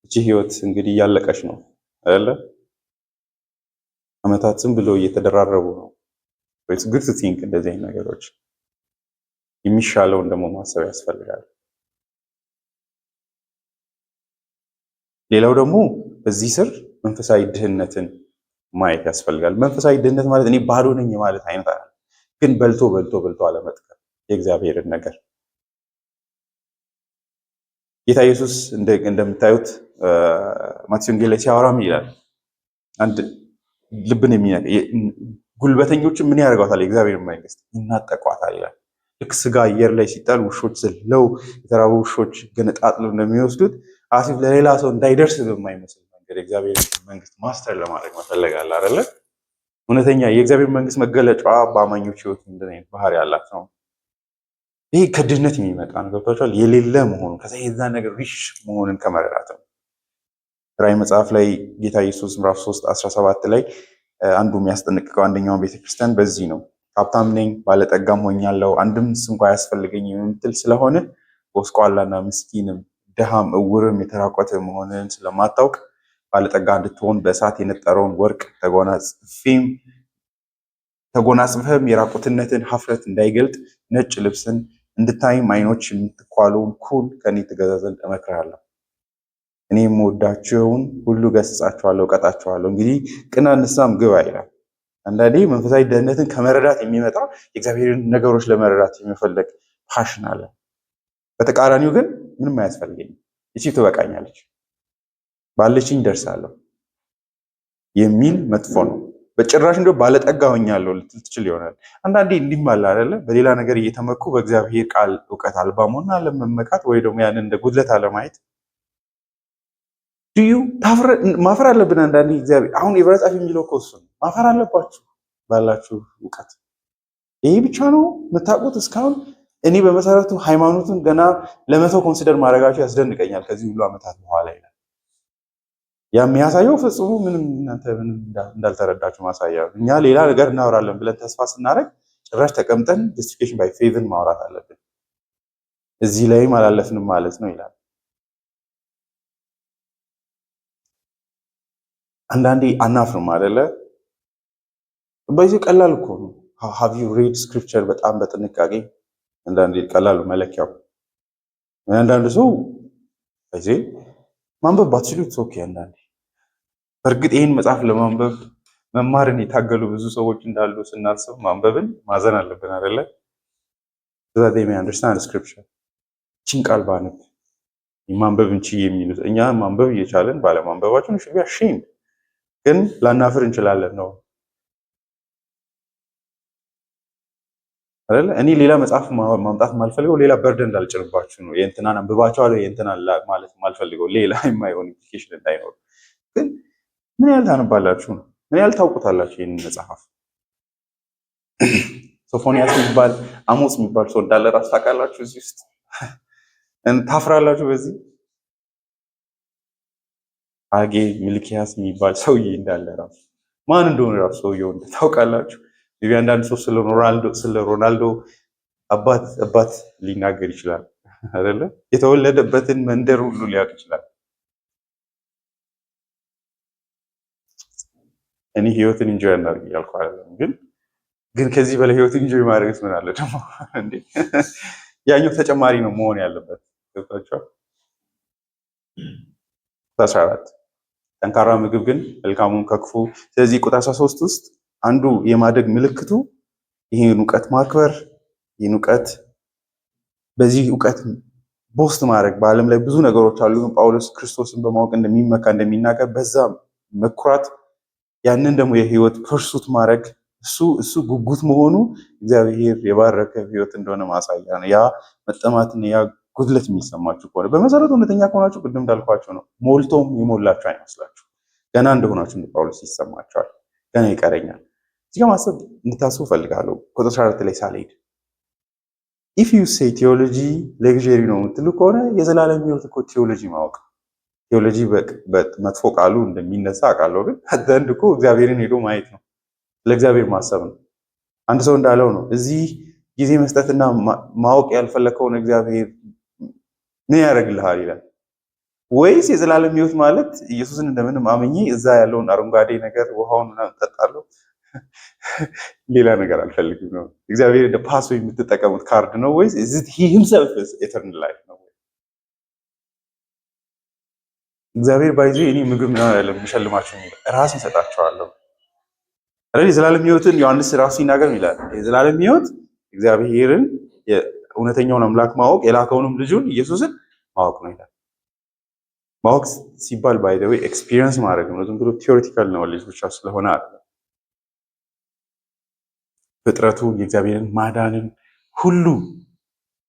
[SPEAKER 1] እቺ ህይወት እንግዲህ እያለቀች ነው አይደለ? አመታት ዝም ብለው እየተደራረቡ ነው። ወይስ good to think እንደዚህ አይነት ነገሮች የሚሻለውን ደግሞ ማሰብ ያስፈልጋል። ሌላው ደግሞ በዚህ ስር መንፈሳዊ ድህነትን ማየት ያስፈልጋል። መንፈሳዊ ድህነት ማለት እኔ ባዶ ነኝ ማለት አይነት አይደለም፣ ግን በልቶ አለመጥቀም የእግዚአብሔርን ነገር። ጌታ ኢየሱስ እንደምታዩት ማቴዎስ ወንጌል ላይ ሲያወራም ይላል አንድ ልብን የሚነካ ጉልበተኞችን ምን ያደርጓታል? የእግዚአብሔር መንግስት ይናጠቋታል ይላል። ልክ ስጋ አየር ላይ ሲጣል ውሾች ዘለው የተራቡ ውሾች ገነጣጥለው እንደሚወስዱት አሲፍ ለሌላ ሰው እንዳይደርስ በማይመስል መንገድ የእግዚአብሔር መንግስት ማስተር ለማድረግ መፈለግ አለ አይደለ? እውነተኛ የእግዚአብሔር መንግስት መገለጫዋ በአማኞች ህይወት እንደዚህ አይነት ባህሪ ያላት ነው። ይህ ከድህነት የሚመጣ ነው። ገብቷችኋል? የሌለ መሆኑ ከዛ የዛ ነገር ሪሽ መሆንን ከመረዳት ነው። ራዕይ መጽሐፍ ላይ ጌታ ኢየሱስ ምዕራፍ 3:17 ላይ አንዱ የሚያስጠነቅቀው አንደኛውን ቤተክርስቲያን በዚህ ነው። ሀብታም ነኝ ባለጠጋም ሆኛለሁ አንድምስ እንኳ አያስፈልገኝም የምትል ስለሆነ ጎስቋላና ምስኪንም ድሃም እውርም የተራቆተ መሆንን ስለማታውቅ ባለጠጋ እንድትሆን በእሳት የነጠረውን ወርቅ ተጎናጽፈህም የራቁትነትን ሀፍረት እንዳይገልጥ ነጭ ልብስን እንድታይም ዓይኖች የምትኳለውን ኩል ከኔ ትገዛ ዘንድ እመክርሃለሁ። እኔ የምወዳቸውን ሁሉ ገስጻቸዋለሁ፣ እቀጣቸዋለሁ። እንግዲህ ቅና ንስሐም ግባ ይላል። አንዳንዴ መንፈሳዊ ደህንነትን ከመረዳት የሚመጣ የእግዚአብሔርን ነገሮች ለመረዳት የሚፈለግ ፓሽን አለ። በተቃራኒው ግን ምንም አያስፈልገኝም፣ እቺ ትበቃኛለች፣ ባለችኝ ደርሳለሁ የሚል መጥፎ ነው። በጭራሽ እንደው ባለጠጋ ሆኛለሁ ልትል ትችል ይሆናል። አንዳንዴ እንዲህም አለ አይደለ? በሌላ ነገር እየተመኩ በእግዚአብሔር ቃል እውቀት አልባ መሆንና አለመመካት ወይ ደግሞ ያንን እንደ ጉድለት አለማየት ማፈር አለብን። አንዳንዴ እግዚአብሔር አሁን የዕብራውያን ጻፊ የሚለው እኮ እሱ ነው። ማፈር አለባችሁ ባላችሁ እውቀት። ይሄ ብቻ ነው የምታውቁት እስካሁን። እኔ በመሰረቱ ሃይማኖቱን ገና ለመተው ኮንሲደር ማድረጋቸው ያስደንቀኛል ከዚህ ሁሉ ዓመታት በኋላ ይላል። ያ የሚያሳየው ፍጹሙ ምንም እናንተ ምንም እንዳልተረዳችሁ ማሳያ ነው። እኛ ሌላ ነገር እናወራለን ብለን ተስፋ ስናደርግ ጭራሽ ተቀምጠን ጀስቲፊኬሽን ባይ ፌዝን ማውራት አለብን። እዚህ ላይም አላለፍንም ማለት ነው ይላል። አንዳንዴ አናፍርም አይደለ? በዚህ ቀላል እኮ ነው። ሃቭ ዩ ሪድ ስክሪፕቸር በጣም በጥንቃቄ አንዳንዴ ቀላል መለኪያው። አንዳንድ ሰው በዚህ ማንበብ ባትችሉት ኦኬ። አንዳንዴ በእርግጥ ይህን መጽሐፍ ለማንበብ መማርን የታገሉ ብዙ ሰዎች እንዳሉ ስናስብ ማንበብን ማዘን አለብን አይደለ? that they may understand scripture ቺን ቃል ባነብ ማንበብ እንቺ የሚሉት እኛ ማንበብ እየቻለን ባለማንበባችን should be ashamed። ግን ላናፍር እንችላለን ነው አይደለ? እኔ ሌላ መጽሐፍ ማምጣት ማልፈልገው ሌላ በርደን እንዳልጭንባችሁ ነው። የእንትናን አንብባችኋል የእንትናን ማለት ማልፈልገው ሌላ የማይሆን ኢምፕሊኬሽን እንዳይኖር። ግን ምን ያህል ታነባላችሁ ነው? ምን ያህል ታውቁታላችሁ ይህንን መጽሐፍ? ሶፎንያስ የሚባል አሞጽ የሚባል ሰው እንዳለ ራሱ ታውቃላችሁ። እዚህ ውስጥ ታፍራላችሁ። በዚህ አጌ ሚልኪያስ የሚባል ሰውዬ እንዳለ ራሱ ማን እንደሆነ ራሱ ሰውየው ታውቃላችሁ። አንዳንድ ሰው ስለ ሮናልዶ አባት ሊናገር ይችላል አይደለ? የተወለደበትን መንደር ሁሉ ሊያውቅ ይችላል። እኔ ህይወትን ኢንጆይ እናድርግ እያልኩ አይደለም፣ ግን ከዚህ በላይ ህይወትን ኢንጆይ ማድረግስ ምን አለ ደግሞ እንዴ? ያኛው ተጨማሪ ነው መሆን ያለበት። ገብታችኋል? 14 ጠንካራ ምግብ ግን መልካሙን ከክፉ። ስለዚህ ቁጥር 13 ውስጥ አንዱ የማደግ ምልክቱ ይህን እውቀት ማክበር፣ ይህን እውቀት በዚህ እውቀት ቦስት ማድረግ። በዓለም ላይ ብዙ ነገሮች አሉ። ጳውሎስ ክርስቶስን በማወቅ እንደሚመካ እንደሚናገር በዛ መኩራት፣ ያንን ደግሞ የህይወት ፐርሱት ማድረግ እሱ ጉጉት መሆኑ እግዚአብሔር የባረከ ህይወት እንደሆነ ማሳያ ነው። ያ መጠማትን ያ ጉድለት የሚሰማችሁ ከሆነ በመሰረቱ እውነተኛ ከሆናችሁ ቅድም እንዳልኳችሁ ነው፣ ሞልቶም የሞላችሁ አይመስላችሁ። ገና እንደሆናችሁ ጳውሎስ ይሰማችኋል። ገና ይቀረኛል። እዚህ ጋር ማሰብ እንድታስቡ ፈልጋለሁ። ቁጥር 14 ላይ ሳልሄድ ኢፍ ዩ ሴይ ቴዎሎጂ ሌግዠሪ ነው የምትሉ ከሆነ የዘላለም ህይወት እኮ ቴዎሎጂ ማወቅ። ቴዎሎጂ በመጥፎ ቃሉ እንደሚነሳ አውቃለሁ፣ ግን ዘንድ እኮ እግዚአብሔርን ሄዶ ማየት ነው፣ ለእግዚአብሔር ማሰብ ነው። አንድ ሰው እንዳለው ነው እዚህ ጊዜ መስጠትና ማወቅ ያልፈለከውን እግዚአብሔር ምን ያደርግልሃል ይላል። ወይስ የዘላለም ህይወት ማለት ኢየሱስን እንደምንም አምኜ እዛ ያለውን አረንጓዴ ነገር ውሃውን ጠጣለሁ ሌላ ነገር አልፈልግም ነው? እግዚአብሔር እንደ ፓስ የምትጠቀሙት ካርድ ነው ወይስ he himself is eternal life ነው? እግዚአብሔር ባይዚ እኔ ምግብ ነው ያለ የሚሸልማችሁ ራስ እንሰጣቸዋለሁ አይደል? የዘላለም ህይወትን ዮሐንስ ራሱ ይናገር ይላል። የዘላለም ህይወት እግዚአብሔርን የእውነተኛውን አምላክ ማወቅ የላከውንም ልጁን ኢየሱስን ማወቅ ነው ይላል። ማወቅ ሲባል ባይ ዘ ዌይ ኤክስፒሪየንስ ማድረግ ነው። ዝም ብሎ ቲዮሪቲካል ኖሌጅ ብቻ ስለሆነ አይደለም። ፍጥረቱን የእግዚአብሔርን ማዳንን ሁሉ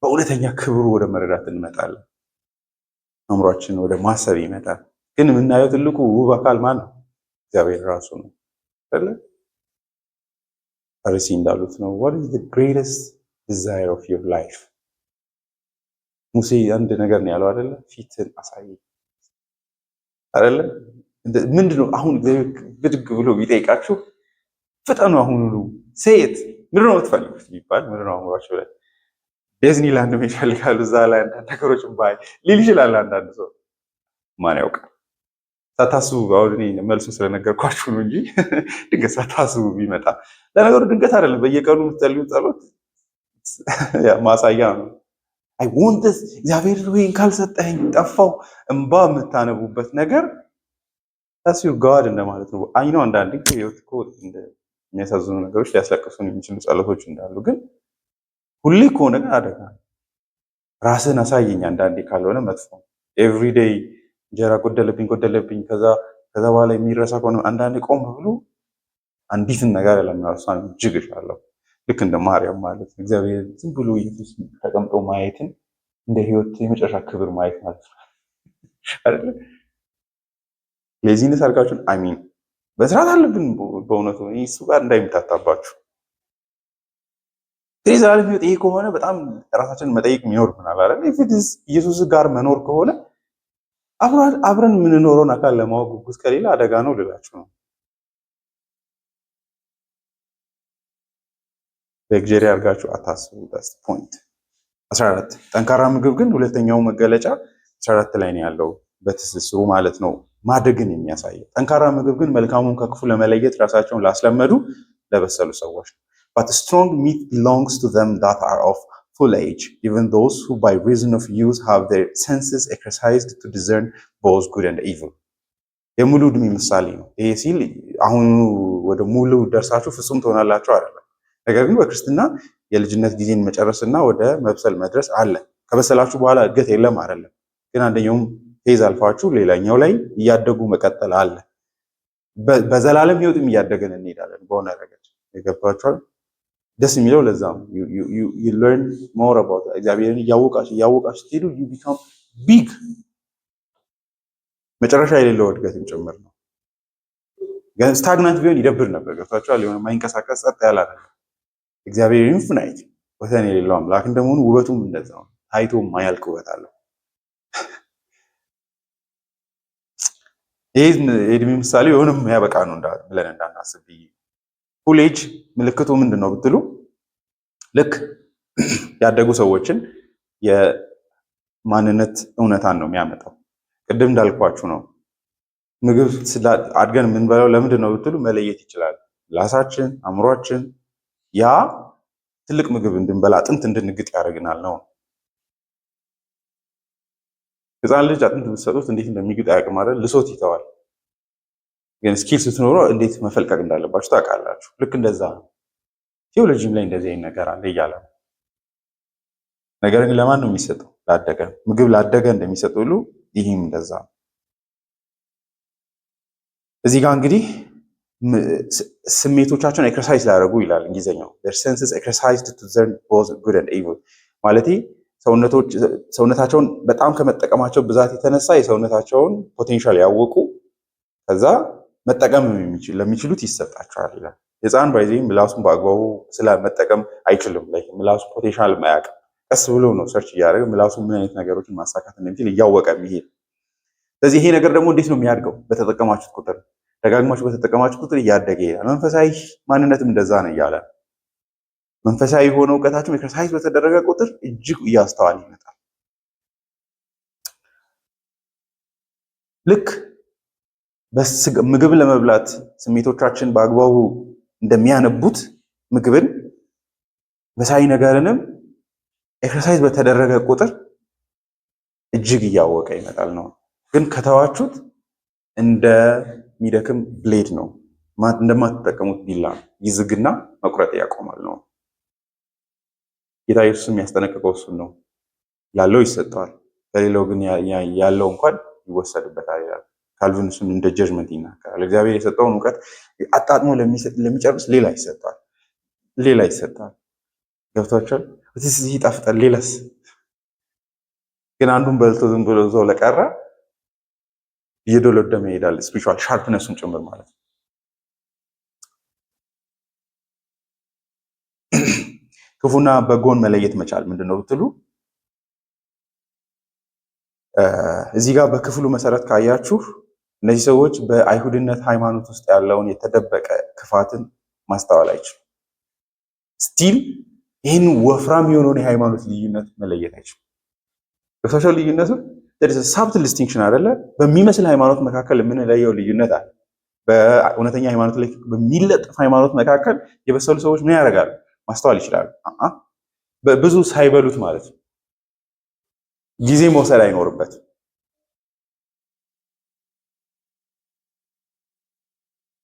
[SPEAKER 1] በእውነተኛ ክብሩ ወደ መረዳት እንመጣለን። አእምሯችን ወደ ማሰብ ይመጣል። ግን የምናየው ትልቁ ውብ አካል ማን ነው? እግዚአብሔር ራሱ ነው አይደል? ፈሪሲ እንዳሉት ነው what is the greatest desire of your life? ሙሴ አንድ ነገር ነው ያለው አይደለ? ፊትን አሳይ አይደለ? ምንድነው አሁን ብድግ ብሎ ቢጠይቃችሁ ፍጠኑ፣ አሁኑ ሴት ምንድነው የምትፈልጉት ቢባል ምንድነው አእምሯችሁ ላይ ዲዝኒላንድ ይፈልጋሉ። እዛ ላይ አንዳንድ ነገሮች ባይ ሊል ይችላል አንዳንድ ሰው፣ ማን ያውቃል? ሳታስቡ አሁን እኔ መልሱ ስለነገርኳችሁ ነው እንጂ ድንገት ሳታስቡ ቢመጣ፣ ለነገሩ ድንገት አይደለም፣ በየቀኑ የምትጸልዩት ጸሎት ማሳያ ነው። አይ ወንደስ እግዚአብሔር ወይን ካልሰጠኝ ጠፋው እንባ የምታነቡበት ነገር ታስዩ ጋድ እንደማለት ነው። አይ ነው አንዳንዴ ህይወት እኮ የሚያሳዝኑ ነገሮች ሊያስለቅሱን የሚችሉ ጸሎቶች እንዳሉ፣ ግን ሁሌ ከሆነ ግን አደጋ ራስን አሳየኝ። አንዳንዴ ካልሆነ መጥፎ ኤቭሪዴይ እንጀራ ጎደለብኝ ከዛ በኋላ የሚረሳ ከሆነ አንዳንዴ ቆም ብሎ አንዲትን ነገር ለማርሳን እጅግ እሻለሁ። ልክ እንደ ማርያም ማለት ነው። እግዚአብሔር ዝም ብሎ ኢየሱስ ተቀምጦ ማየትን እንደ ህይወት የመጨረሻ ክብር ማየት ማለት ነው አይደል? ሌዚነስ አድርጋችሁን አሚን በስርዓት አለብን። በእውነቱ እሱ ጋር እንዳይምታታባችሁ ዘላለም ህይወት ይሄ ከሆነ በጣም ራሳችንን መጠየቅ ይኖርብናል አይደል? ኢየሱስ ጋር መኖር ከሆነ አብረን የምንኖረውን አካል ለማወቅ ጉጉት ከሌላ አደጋ ነው ልላችሁ ነው። ለግጀሪ አድርጋችሁ አታስቡ። ፖይንት 14 ጠንካራ ምግብ ግን ሁለተኛው መገለጫ 14 ላይ ነው ያለው በትስስሩ ማለት ነው፣ ማደግን የሚያሳየው። ጠንካራ ምግብ ግን መልካሙን ከክፉ ለመለየት ራሳቸውን ላስለመዱ ለበሰሉ ሰዎች ነው። But strong meat belongs to them that are of full age, even those who by reason of use have their senses exercised to discern both good and evil. የሙሉ ዕድሜ ምሳሌ ነው ይሄ ሲል አሁን ወደ ሙሉ ደርሳችሁ ፍጹም ትሆናላችሁ አይደለም። ነገር ግን በክርስትና የልጅነት ጊዜን መጨረስና ወደ መብሰል መድረስ አለ። ከበሰላችሁ በኋላ እድገት የለም አይደለም። ግን አንደኛውም ፌዝ አልፋችሁ ሌላኛው ላይ እያደጉ መቀጠል አለ። በዘላለም ህይወትም እያደገን እንሄዳለን። በሆነ ረገድ የገባችኋል። ደስ የሚለው ለዛ ነው። you learn more about እግዚአብሔርን እያወቃችሁ ስትሄዱ you become big። መጨረሻ የሌለው እድገትም ጭምር ነው። ስታግናንት ቢሆን ይደብር ነበር። ገብታችኋል። የሆነ ማይንቀሳቀስ ጸጥ ያለ አይደለም። እግዚአብሔር ኢንፊናይት ወሰን የሌለው አምላክ እንደመሆኑ ውበቱም እንደዛ ነው። ታይቶ ማያልቅ ውበት አለው። ይህ የእድሜ ምሳሌ የሆነም ያበቃ ነው ብለን እንዳናስብ። ፉል ኤጅ ምልክቱ ምንድን ነው ብትሉ ልክ ያደጉ ሰዎችን የማንነት እውነታን ነው የሚያመጣው። ቅድም እንዳልኳችሁ ነው። ምግብ አድገን የምንበላው ለምንድን ነው ብትሉ መለየት ይችላል ራሳችን፣ አእምሯችን። ያ ትልቅ ምግብ እንድንበላ አጥንት እንድንግጥ ያደርግናል ነው። ህፃን ልጅ አጥንት ብትሰጡት እንዴት እንደሚግጥ አያውቅም አይደል? ልሶት ይተዋል። ግን ስኪል ስትኖረው እንዴት መፈልቀቅ እንዳለባችሁ ታውቃላችሁ። ልክ እንደዛ ነው። ቴዎሎጂም ላይ እንደዚህ አይነት ነገር አለ እያለ ነው። ነገር ግን ለማን ነው የሚሰጠው? ላደገ። ምግብ ላደገ እንደሚሰጥ ሁሉ ይህም እንደዛ ነው። እዚህ ጋር እንግዲህ ስሜቶቻቸውን ኤክሰርሳይዝ ላደረጉ ይላል እንግሊዝኛው። their senses exercised to discern both good and evil ማለት ሰውነታቸውን በጣም ከመጠቀማቸው ብዛት የተነሳ የሰውነታቸውን ፖቴንሻል ያወቁ ከዛ መጠቀም ለሚችሉት ይሰጣቸዋል ይላል። ህፃን ባይዜ ምላሱን በአግባቡ ስለመጠቀም አይችልም። ምላሱ ፖቴንሻል ማያውቅም። ቀስ ብሎ ነው ሰርች እያደረገ ምላሱ ምን አይነት ነገሮችን ማሳካት እንደሚችል እያወቀ የሚሄድ። ስለዚህ ይሄ ነገር ደግሞ እንዴት ነው የሚያድገው? በተጠቀማችሁት ቁጥር፣ ደጋግማችሁ በተጠቀማችሁት ቁጥር እያደገ ይሄዳል። መንፈሳዊ ማንነትም እንደዛ ነው እያለ መንፈሳዊ የሆነ እውቀታችሁ ኤክሰርሳይዝ በተደረገ ቁጥር እጅግ እያስተዋል ይመጣል። ልክ ምግብ ለመብላት ስሜቶቻችን በአግባቡ እንደሚያነቡት ምግብን መሳይ ነገርንም ኤክሰርሳይዝ በተደረገ ቁጥር እጅግ እያወቀ ይመጣል ነው። ግን ከተዋችሁት እንደሚደክም ብሌድ ነው። እንደማትጠቀሙት ቢላ ይዝግና መቁረጥ ያቆማል ነው። ጌታ ኢየሱስ የሚያስጠነቅቀው እሱን ነው። ላለው ይሰጠዋል፣ ለሌላው ግን ያለው እንኳን ይወሰድበታል ይላል። ካልቪን እሱን እንደ ጀጅመንት ይናገራል። እግዚአብሔር የሰጠውን እውቀት አጣጥሞ ለሚጨርስ ሌላ ይሰጣል። ገብቷችኋል? እዚህ ይጣፍጣል፣ ሌላስ ግን አንዱን በልቶ ዝም ብሎ እዛው ለቀረ እየዶለደመ ይሄዳል። ስፒሪቹዋል ሻርፕነሱን ጭምር ማለት ነው። ክፉና በጎን መለየት መቻል ምንድነው ብትሉ እዚህ ጋር በክፍሉ መሰረት ካያችሁ እነዚህ ሰዎች በአይሁድነት ሃይማኖት ውስጥ ያለውን የተደበቀ ክፋትን ማስተዋል አይችሉም። ስቲል ይህን ወፍራም የሆነውን የሃይማኖት ልዩነት መለየት አይችሉም። በሶሻል ልዩነቱ ሳብትል ዲስቲንክሽን አይደለ? በሚመስል ሃይማኖት መካከል የምንለየው ልዩነት አለ። በእውነተኛ ሃይማኖት ላይ በሚለጠፍ ሃይማኖት መካከል የበሰሉ ሰዎች ምን ያደርጋሉ? ማስተዋል ይችላሉ። ብዙ ሳይበሉት ማለት ነው። ጊዜ መውሰድ አይኖርበትም።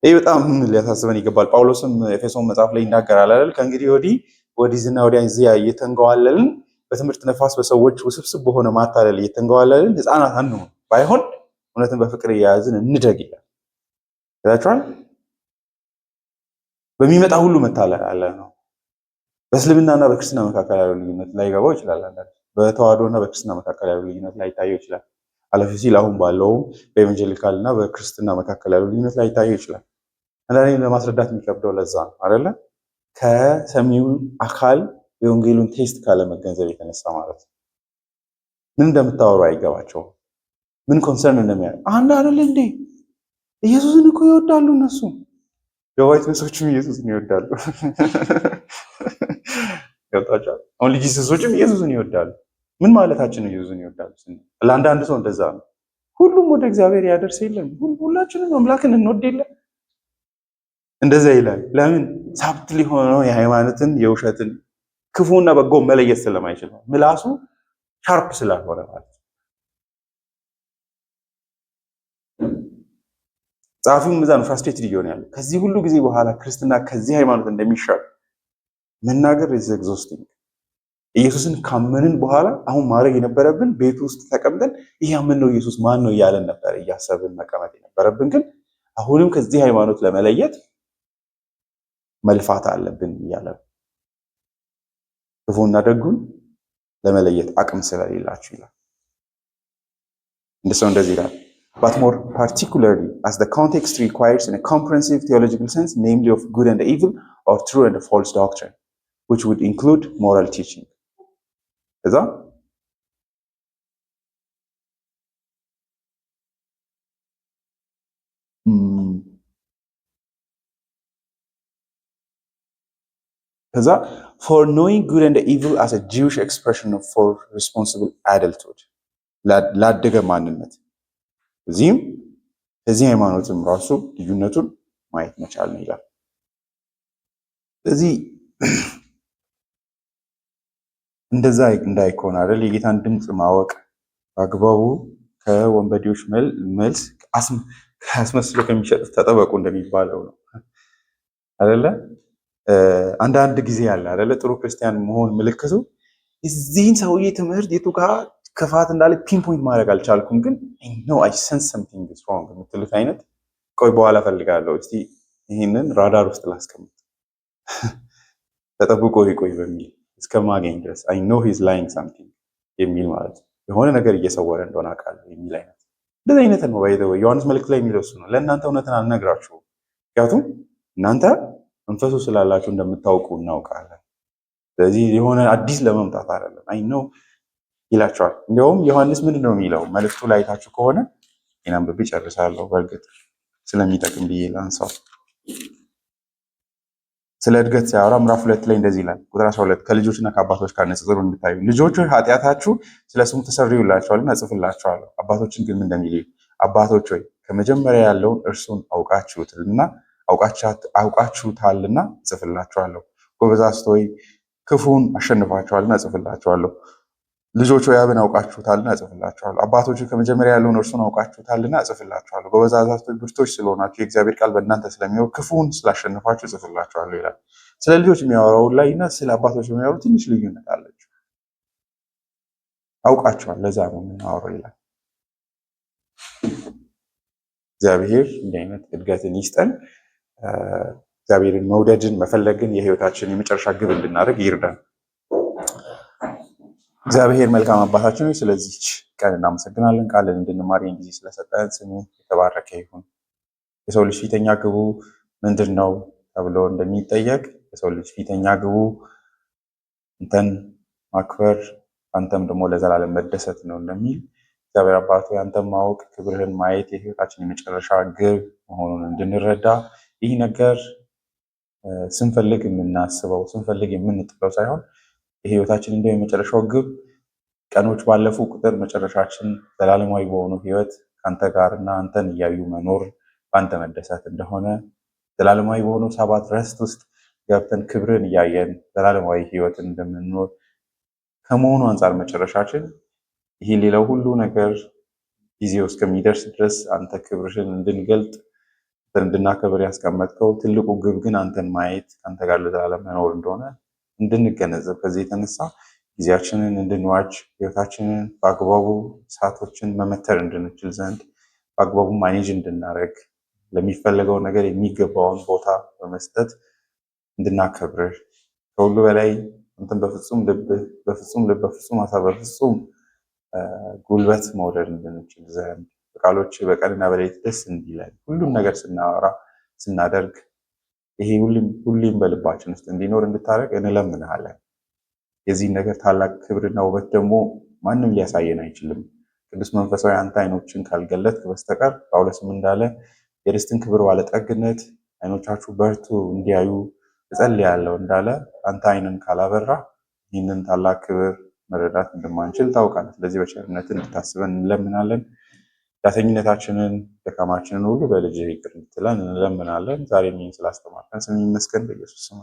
[SPEAKER 1] ይህ በጣም ሊያሳስበን ይገባል። ጳውሎስም ኤፌሶን መጽሐፍ ላይ ይናገራል አይደል? ከእንግዲህ ወዲህና ወዲያ እየተንገዋለልን በትምህርት ነፋስ በሰዎች ውስብስብ በሆነ ማታለል እየተንገዋለልን ሕፃናት አንሁን፣ ባይሆን እውነትን በፍቅር እየያዝን እንደግ ይላል። ታያችኋል። በሚመጣ ሁሉ መታለል አለ ነው። በእስልምናና በክርስትና መካከል ያለው ልዩነት ላይገባው ይችላል። በተዋህዶና በክርስትና መካከል ያለው ልዩነት ላይታየው ይችላል። አለፍ ሲል አሁን ባለውም በኤቫንጀሊካል እና በክርስትና መካከል ያለው ልዩነት ላይታየው ይችላል። አንዳንዴ ለማስረዳት የሚከብደው ለዛ ነው አይደለ? ከሰሚው አካል የወንጌሉን ቴስት ካለመገንዘብ የተነሳ ማለት ነው። ምን እንደምታወሩ አይገባቸውም። ምን ኮንሰርን እንደሚያደርግ አንድ አይደለ እንዴ? ኢየሱስን እኮ ይወዳሉ እነሱ። የዋይት ነሶችም ኢየሱስን ይወዳሉ። ገብታችኋል? አሁን ልጅ ሰሶችም ኢየሱስን ይወዳሉ። ምን ማለታችን ነው? ኢየሱስን ይወዳሉ ስንል ለአንዳንድ ሰው እንደዛ ነው። ሁሉም ወደ እግዚአብሔር ያደርስ የለም። ሁላችንም አምላክን እንወድ የለም እንደዛ ይላል። ለምን? ሳብትል የሆነው የሃይማኖትን የውሸትን ክፉና በጎ መለየት ስለማይችል ነው። ምላሱ ሻርፕ ስላልሆነ ማለት ነው። ጸሐፊውም እዛ ነው ፍራስትሬትድ እየሆነ ያለው። ከዚህ ሁሉ ጊዜ በኋላ ክርስትና ከዚህ ሃይማኖት እንደሚሻል መናገር is exhausting። ኢየሱስን ካመንን በኋላ አሁን ማድረግ የነበረብን ቤት ውስጥ ተቀምጠን ይህ ያመንነው ኢየሱስ ማን ነው እያለን ነበር እያሰብን መቀመጥ የነበረብን። ግን አሁንም ከዚህ ሃይማኖት ለመለየት መልፋት አለብን እያለ ክፉና ደጉን ለመለየት አቅም ስለሌላችሁ ይላል። እንደዚህ ይላል። But more particularly, as the context requires in a comprehensive theological sense, namely of good and evil, or true and false doctrine, which would include moral teaching. Is that? For knowing good and evil as a Jewish expression for responsible adulthood. ላደገ ማንነት እዚህም ከዚህ ሃይማኖትም ራሱ ልዩነቱን ማየት መቻል ነው ይላል። ስለዚህ እንደዛ እንዳይኮን አይደል የጌታን ድምፅ ማወቅ አግባቡ ከወንበዴዎች መልስ አስመስሎ ከሚሸጡት ተጠበቁ እንደሚባለው ነው አይደለ? አንዳንድ ጊዜ ያለ አይደለ ጥሩ ክርስቲያን መሆን ምልክቱ እዚህን ሰውዬ ትምህርት የቱ ጋር ክፋት እንዳለ ፒንፖይንት ማድረግ አልቻልኩም፣ ግን አይ ሰንስ ሰምቲንግ ኢዝ ሮንግ የምትሉት አይነት ቆይ በኋላ ፈልጋለሁ እስቲ ይህንን ራዳር ውስጥ ላስቀምጥ ተጠብቆ ይቆይ በሚል እስከማገኝ ድረስ አይ ኖ ሂዝ ላይንግ ሳምቲንግ የሚል ማለት ነው። የሆነ ነገር እየሰወረ እንደሆነ አውቃለሁ የሚል አይነት እንደዚህ አይነት ነው። ባይዘው ዮሐንስ መልእክት ላይ የሚለው እሱ ነው። ለእናንተ እውነትን አልነግራችሁም፣ ምክንያቱም እናንተ መንፈሱ ስላላችሁ እንደምታውቁ እናውቃለን። ስለዚህ የሆነ አዲስ ለመምጣት አይደለም። አይ ኖ ይላቸዋል። እንዲያውም ዮሐንስ ምንድን ነው የሚለው መልእክቱ ላይ አይታችሁ ከሆነ አንብቤ ጨርሳለሁ። በእርግጥ ስለሚጠቅም ብዬ ላንሳው። ስለ እድገት ሲያወራ ምዕራፍ 2 ላይ እንደዚህ ይላል። ቁጥር 12 ከልጆችና ከአባቶች ጋር ንጽጽሩ እንድታዩ ልጆች ሆይ ኃጢአታችሁ ስለ ስሙ ተሰርዮላችኋልና እጽፍላችኋለሁ። አባቶችን ግን ምን እንደሚል አባቶች ሆይ ከመጀመሪያ ያለውን እርሱን አውቃችሁታልና እጽፍላችኋለሁ። ጎበዛዝት ሆይ ክፉን አሸንፋችኋልና እጽፍላችኋለሁ። ልጆች ሆይ አብን አውቃችሁታልና እጽፍላችኋለሁ። አባቶች ከመጀመሪያ ያለውን እርሱን አውቃችሁታልና እጽፍላችኋለሁ። ጎበዛዝት ብርቶች ስለሆናችሁ የእግዚአብሔር ቃል በእናንተ ስለሚኖር ክፉን ስላሸነፋችሁ እጽፍላችኋለሁ ይላል። ስለ ልጆች የሚያወራው ላይ እና ስለ አባቶች የሚያወራው ትንሽ ልዩነት አለችው። አውቃችኋል፣ ለዛ ነው የምናወራው ይላል። እግዚአብሔር እንዲህ አይነት እድገትን ይስጠን። እግዚአብሔርን መውደድን መፈለግን የህይወታችን የመጨረሻ ግብ እንድናደርግ ይርዳን። እግዚአብሔር መልካም አባታችን ነው። ስለዚህች ቀን እናመሰግናለን። ቃልን እንድንማር ይህን ጊዜ ስለሰጠን ስሙ የተባረከ ይሁን። የሰው ልጅ ፊተኛ ግቡ ምንድን ነው ተብሎ እንደሚጠየቅ የሰው ልጅ ፊተኛ ግቡ አንተን ማክበር አንተም ደግሞ ለዘላለም መደሰት ነው እንደሚል እግዚአብሔር አባት አንተን ማወቅ ክብርህን ማየት የህይወታችን የመጨረሻ ግብ መሆኑን እንድንረዳ ይህ ነገር ስንፈልግ የምናስበው ስንፈልግ የምንጥለው ሳይሆን የህይወታችን እንደ የመጨረሻው ግብ ቀኖች ባለፉ ቁጥር መጨረሻችን ዘላለማዊ በሆኑ ህይወት ከአንተ ጋር እና አንተን እያዩ መኖር በአንተ መደሰት እንደሆነ ዘላለማዊ በሆኑ 7 ረስት ውስጥ ገብተን ክብርን እያየን ዘላለማዊ ህይወትን እንደምንኖር ከመሆኑ አንጻር መጨረሻችን ይሄ ሌላው ሁሉ ነገር ጊዜው እስከሚደርስ ድረስ አንተ ክብርሽን እንድንገልጥ እንድናከብር ያስቀመጥከው ትልቁ ግብ ግን አንተን ማየት አንተ ጋር ለዘላለም መኖር እንደሆነ እንድንገነዘብ ከዚህ የተነሳ ጊዜያችንን እንድንዋጅ ህይወታችንን በአግባቡ ሰዓቶችን መመተር እንድንችል ዘንድ በአግባቡ ማኔጅ እንድናደርግ ለሚፈለገው ነገር የሚገባውን ቦታ በመስጠት እንድናከብር ከሁሉ በላይ አንተን በፍጹም ልብ፣ በፍጹም ልብ፣ በፍጹም ሀሳብ፣ በፍጹም ጉልበት መውደድ እንድንችል ዘንድ በቃሎች በቀንና በሌሊት ደስ እንዲለን ሁሉም ነገር ስናወራ ስናደርግ ይሄ ሁሌም በልባችን ውስጥ እንዲኖር እንድታደርግ እንለምንሃለን። የዚህን ነገር ታላቅ ክብርና ውበት ደግሞ ማንም ሊያሳየን አይችልም። ቅዱስ መንፈሳዊ አንተ አይኖችን ካልገለጥክ በስተቀር ጳውሎስም እንዳለ የርስትን ክብር ባለጠግነት አይኖቻችሁ በርቱ እንዲያዩ እጸልያለሁ እንዳለ አንተ አይንን ካላበራ ይህንን ታላቅ ክብር መረዳት እንደማንችል ታውቃለህ። ስለዚህ በቸርነት እንድታስበን እንለምናለን። ዳተኝነታችንን ደካማችንን ሁሉ በልጅ ይቅር እንድትለን እንለምናለን። ዛሬ ይህን ስላስተማርከን ስም ይመስገን። በኢየሱስ ስም